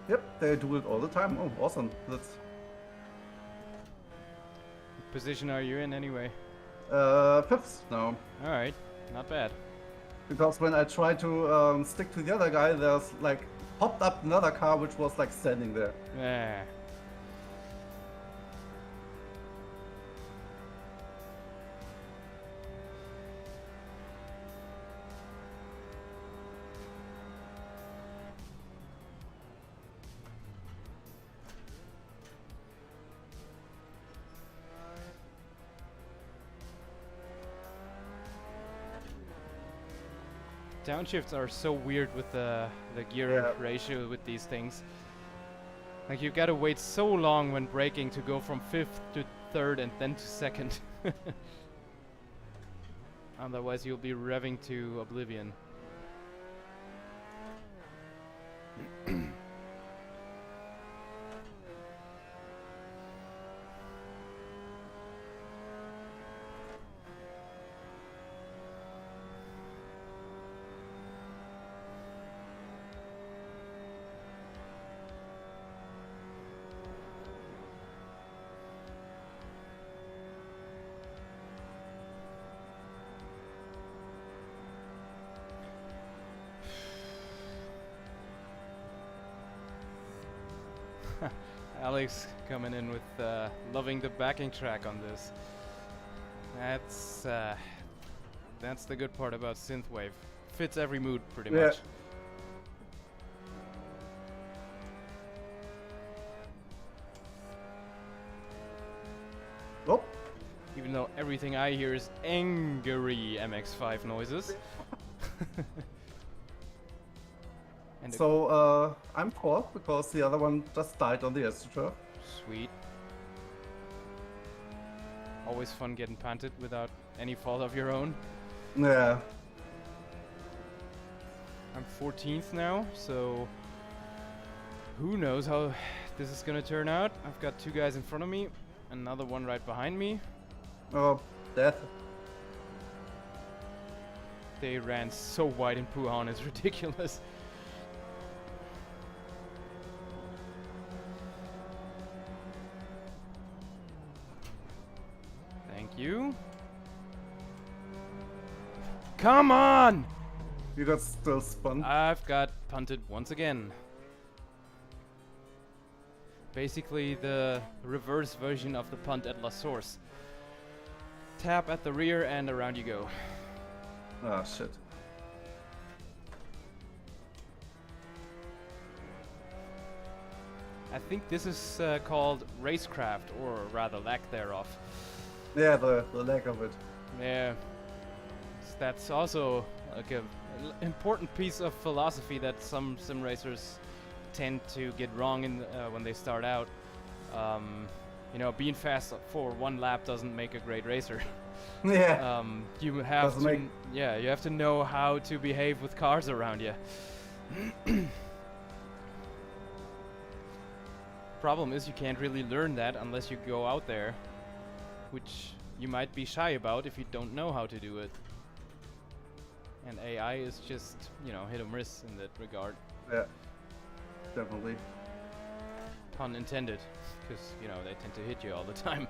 Yep, they do it all the time. Oh, awesome. That's. What position are you in anyway? 5th now. All right, not bad. Because when I tried to stick to the other guy, there's like popped up another car which was like standing there. Yeah. Downshifts are so weird with the gear ratio with these things. Like you've got to wait so long when braking to go from 5th to 3rd and then to 2nd. Otherwise you'll be revving to oblivion. Alex coming in with loving the backing track on this. That's the good part about synthwave. Fits every mood pretty much. Oh. Even though everything I hear is angry MX-5 noises. And so I'm 4th because the other one just died on the AstroTurf. Sweet. Always fun getting punted without any fault of your own. Yeah. I'm 14th now, so who knows how this is gonna turn out. I've got 2 guys in front of me, another one right behind me. Oh, death. They ran so wide in Puhan, it's ridiculous. You? Come on! You got still spun. I've got punted once again. Basically the reverse version of the punt at La Source. Tap at the rear and around you go. Ah, shit. I think this is called racecraft, or rather lack thereof. Yeah, the lack of it. Yeah, that's also like a important piece of philosophy that some sim racers tend to get wrong in when they start out. You know, being fast for one lap doesn't make a great racer. Yeah. You have to, yeah, you have to know how to behave with cars around you. Problem is, you can't really learn that unless you go out there, which you might be shy about if you don't know how to do it. And AI is just, you know, hit or miss in that regard. Yeah, definitely. Pun intended, because, you know, they tend to hit you all the time.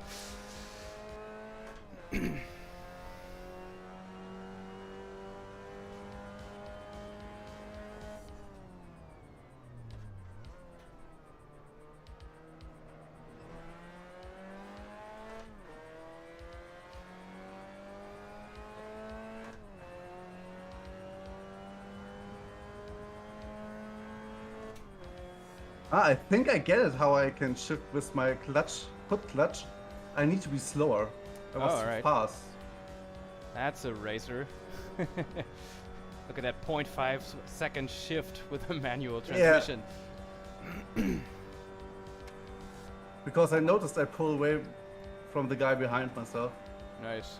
I think I get it, how I can shift with my clutch, foot clutch. I need to be slower. I was too fast. That's a racer. Look at that 0.5 second shift with a manual transmission. Yeah. Because I noticed I pull away from the guy behind myself. Nice.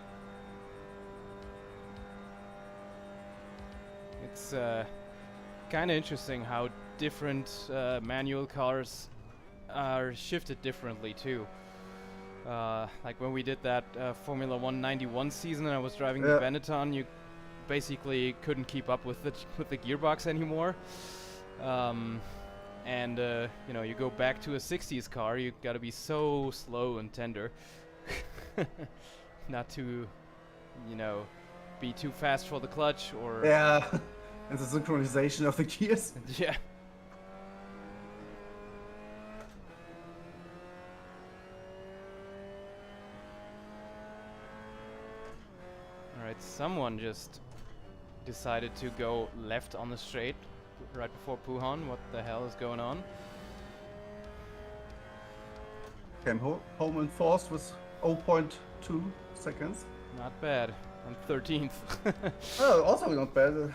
It's kind of interesting how different manual cars are shifted differently too. Like when we did that Formula 1 91 season and I was driving the Benetton, you basically couldn't keep up with the gearbox anymore. And you know, you go back to a 60s car, you gotta be so slow and tender. Not to, you know, be too fast for the clutch or... Yeah, and the synchronization of the gears. Yeah. Alright, someone just decided to go left on the straight right before Puhan. What the hell is going on? Came home in fourth with 0.2 seconds. Not bad. I'm 13th. Oh, also not bad.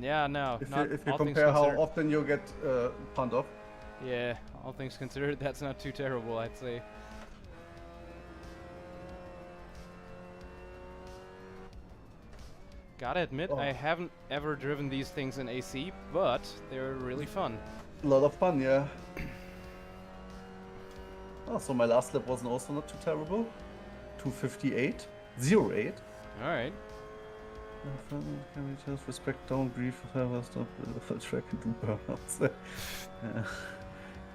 Yeah, no. If you compare how often you get punt off. Yeah, all things considered, that's not too terrible, I'd say. Gotta admit, I haven't ever driven these things in AC, but they're really fun. A lot of fun, yeah. Oh, so my last lap wasn't also not too terrible. 2:58, 08. Alright. Can we just respect, don't breathe, stop the track and do burnouts?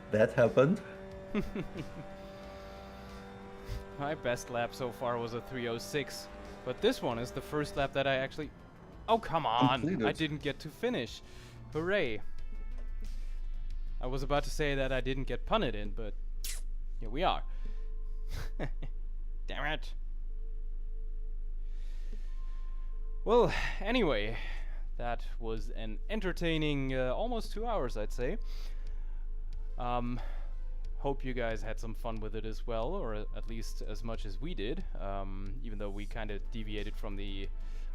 That happened. My best lap so far was a 3:06, but this one is the first lap that I actually... Oh, come on! Completed. I didn't get to finish. Hooray! I was about to say that I didn't get punted in, but here we are. Damn it! Well, anyway, that was an entertaining almost 2 hours, I'd say. Hope you guys had some fun with it as well, or at least as much as we did, even though we kind of deviated from the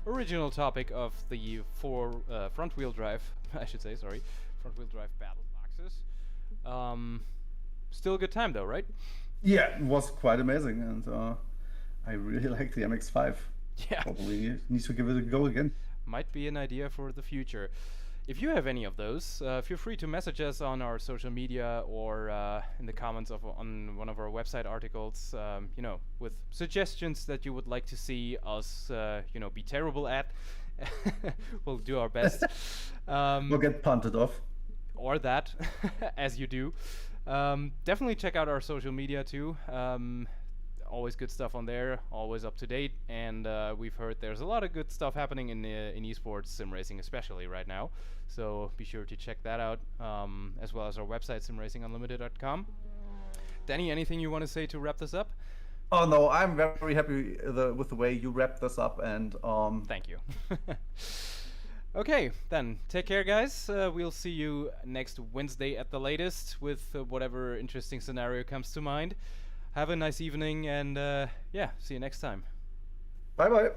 original topic of the front-wheel drive, I should say, sorry, front-wheel drive battle boxes. Still a good time though, right? Yeah, it was quite amazing, and I really like the MX-5. Yeah. Probably need to give it a go again. Might be an idea for the future. If you have any of those, feel free to message us on our social media or in the comments on one of our website articles, you know, with suggestions that you would like to see us, you know, be terrible at. We'll do our best. We'll get punted off. Or that, as you do. Definitely check out our social media too. Always good stuff on there, always up to date, and we've heard there's a lot of good stuff happening in esports sim racing, especially right now. So be sure to check that out, as well as our website simracingunlimited.com. Danny, anything you want to say to wrap this up? Oh no, I'm very happy with the way you wrapped this up, and thank you. Okay, then take care, guys. We'll see you next Wednesday at the latest with whatever interesting scenario comes to mind. Have a nice evening, and yeah, see you next time. Bye-bye.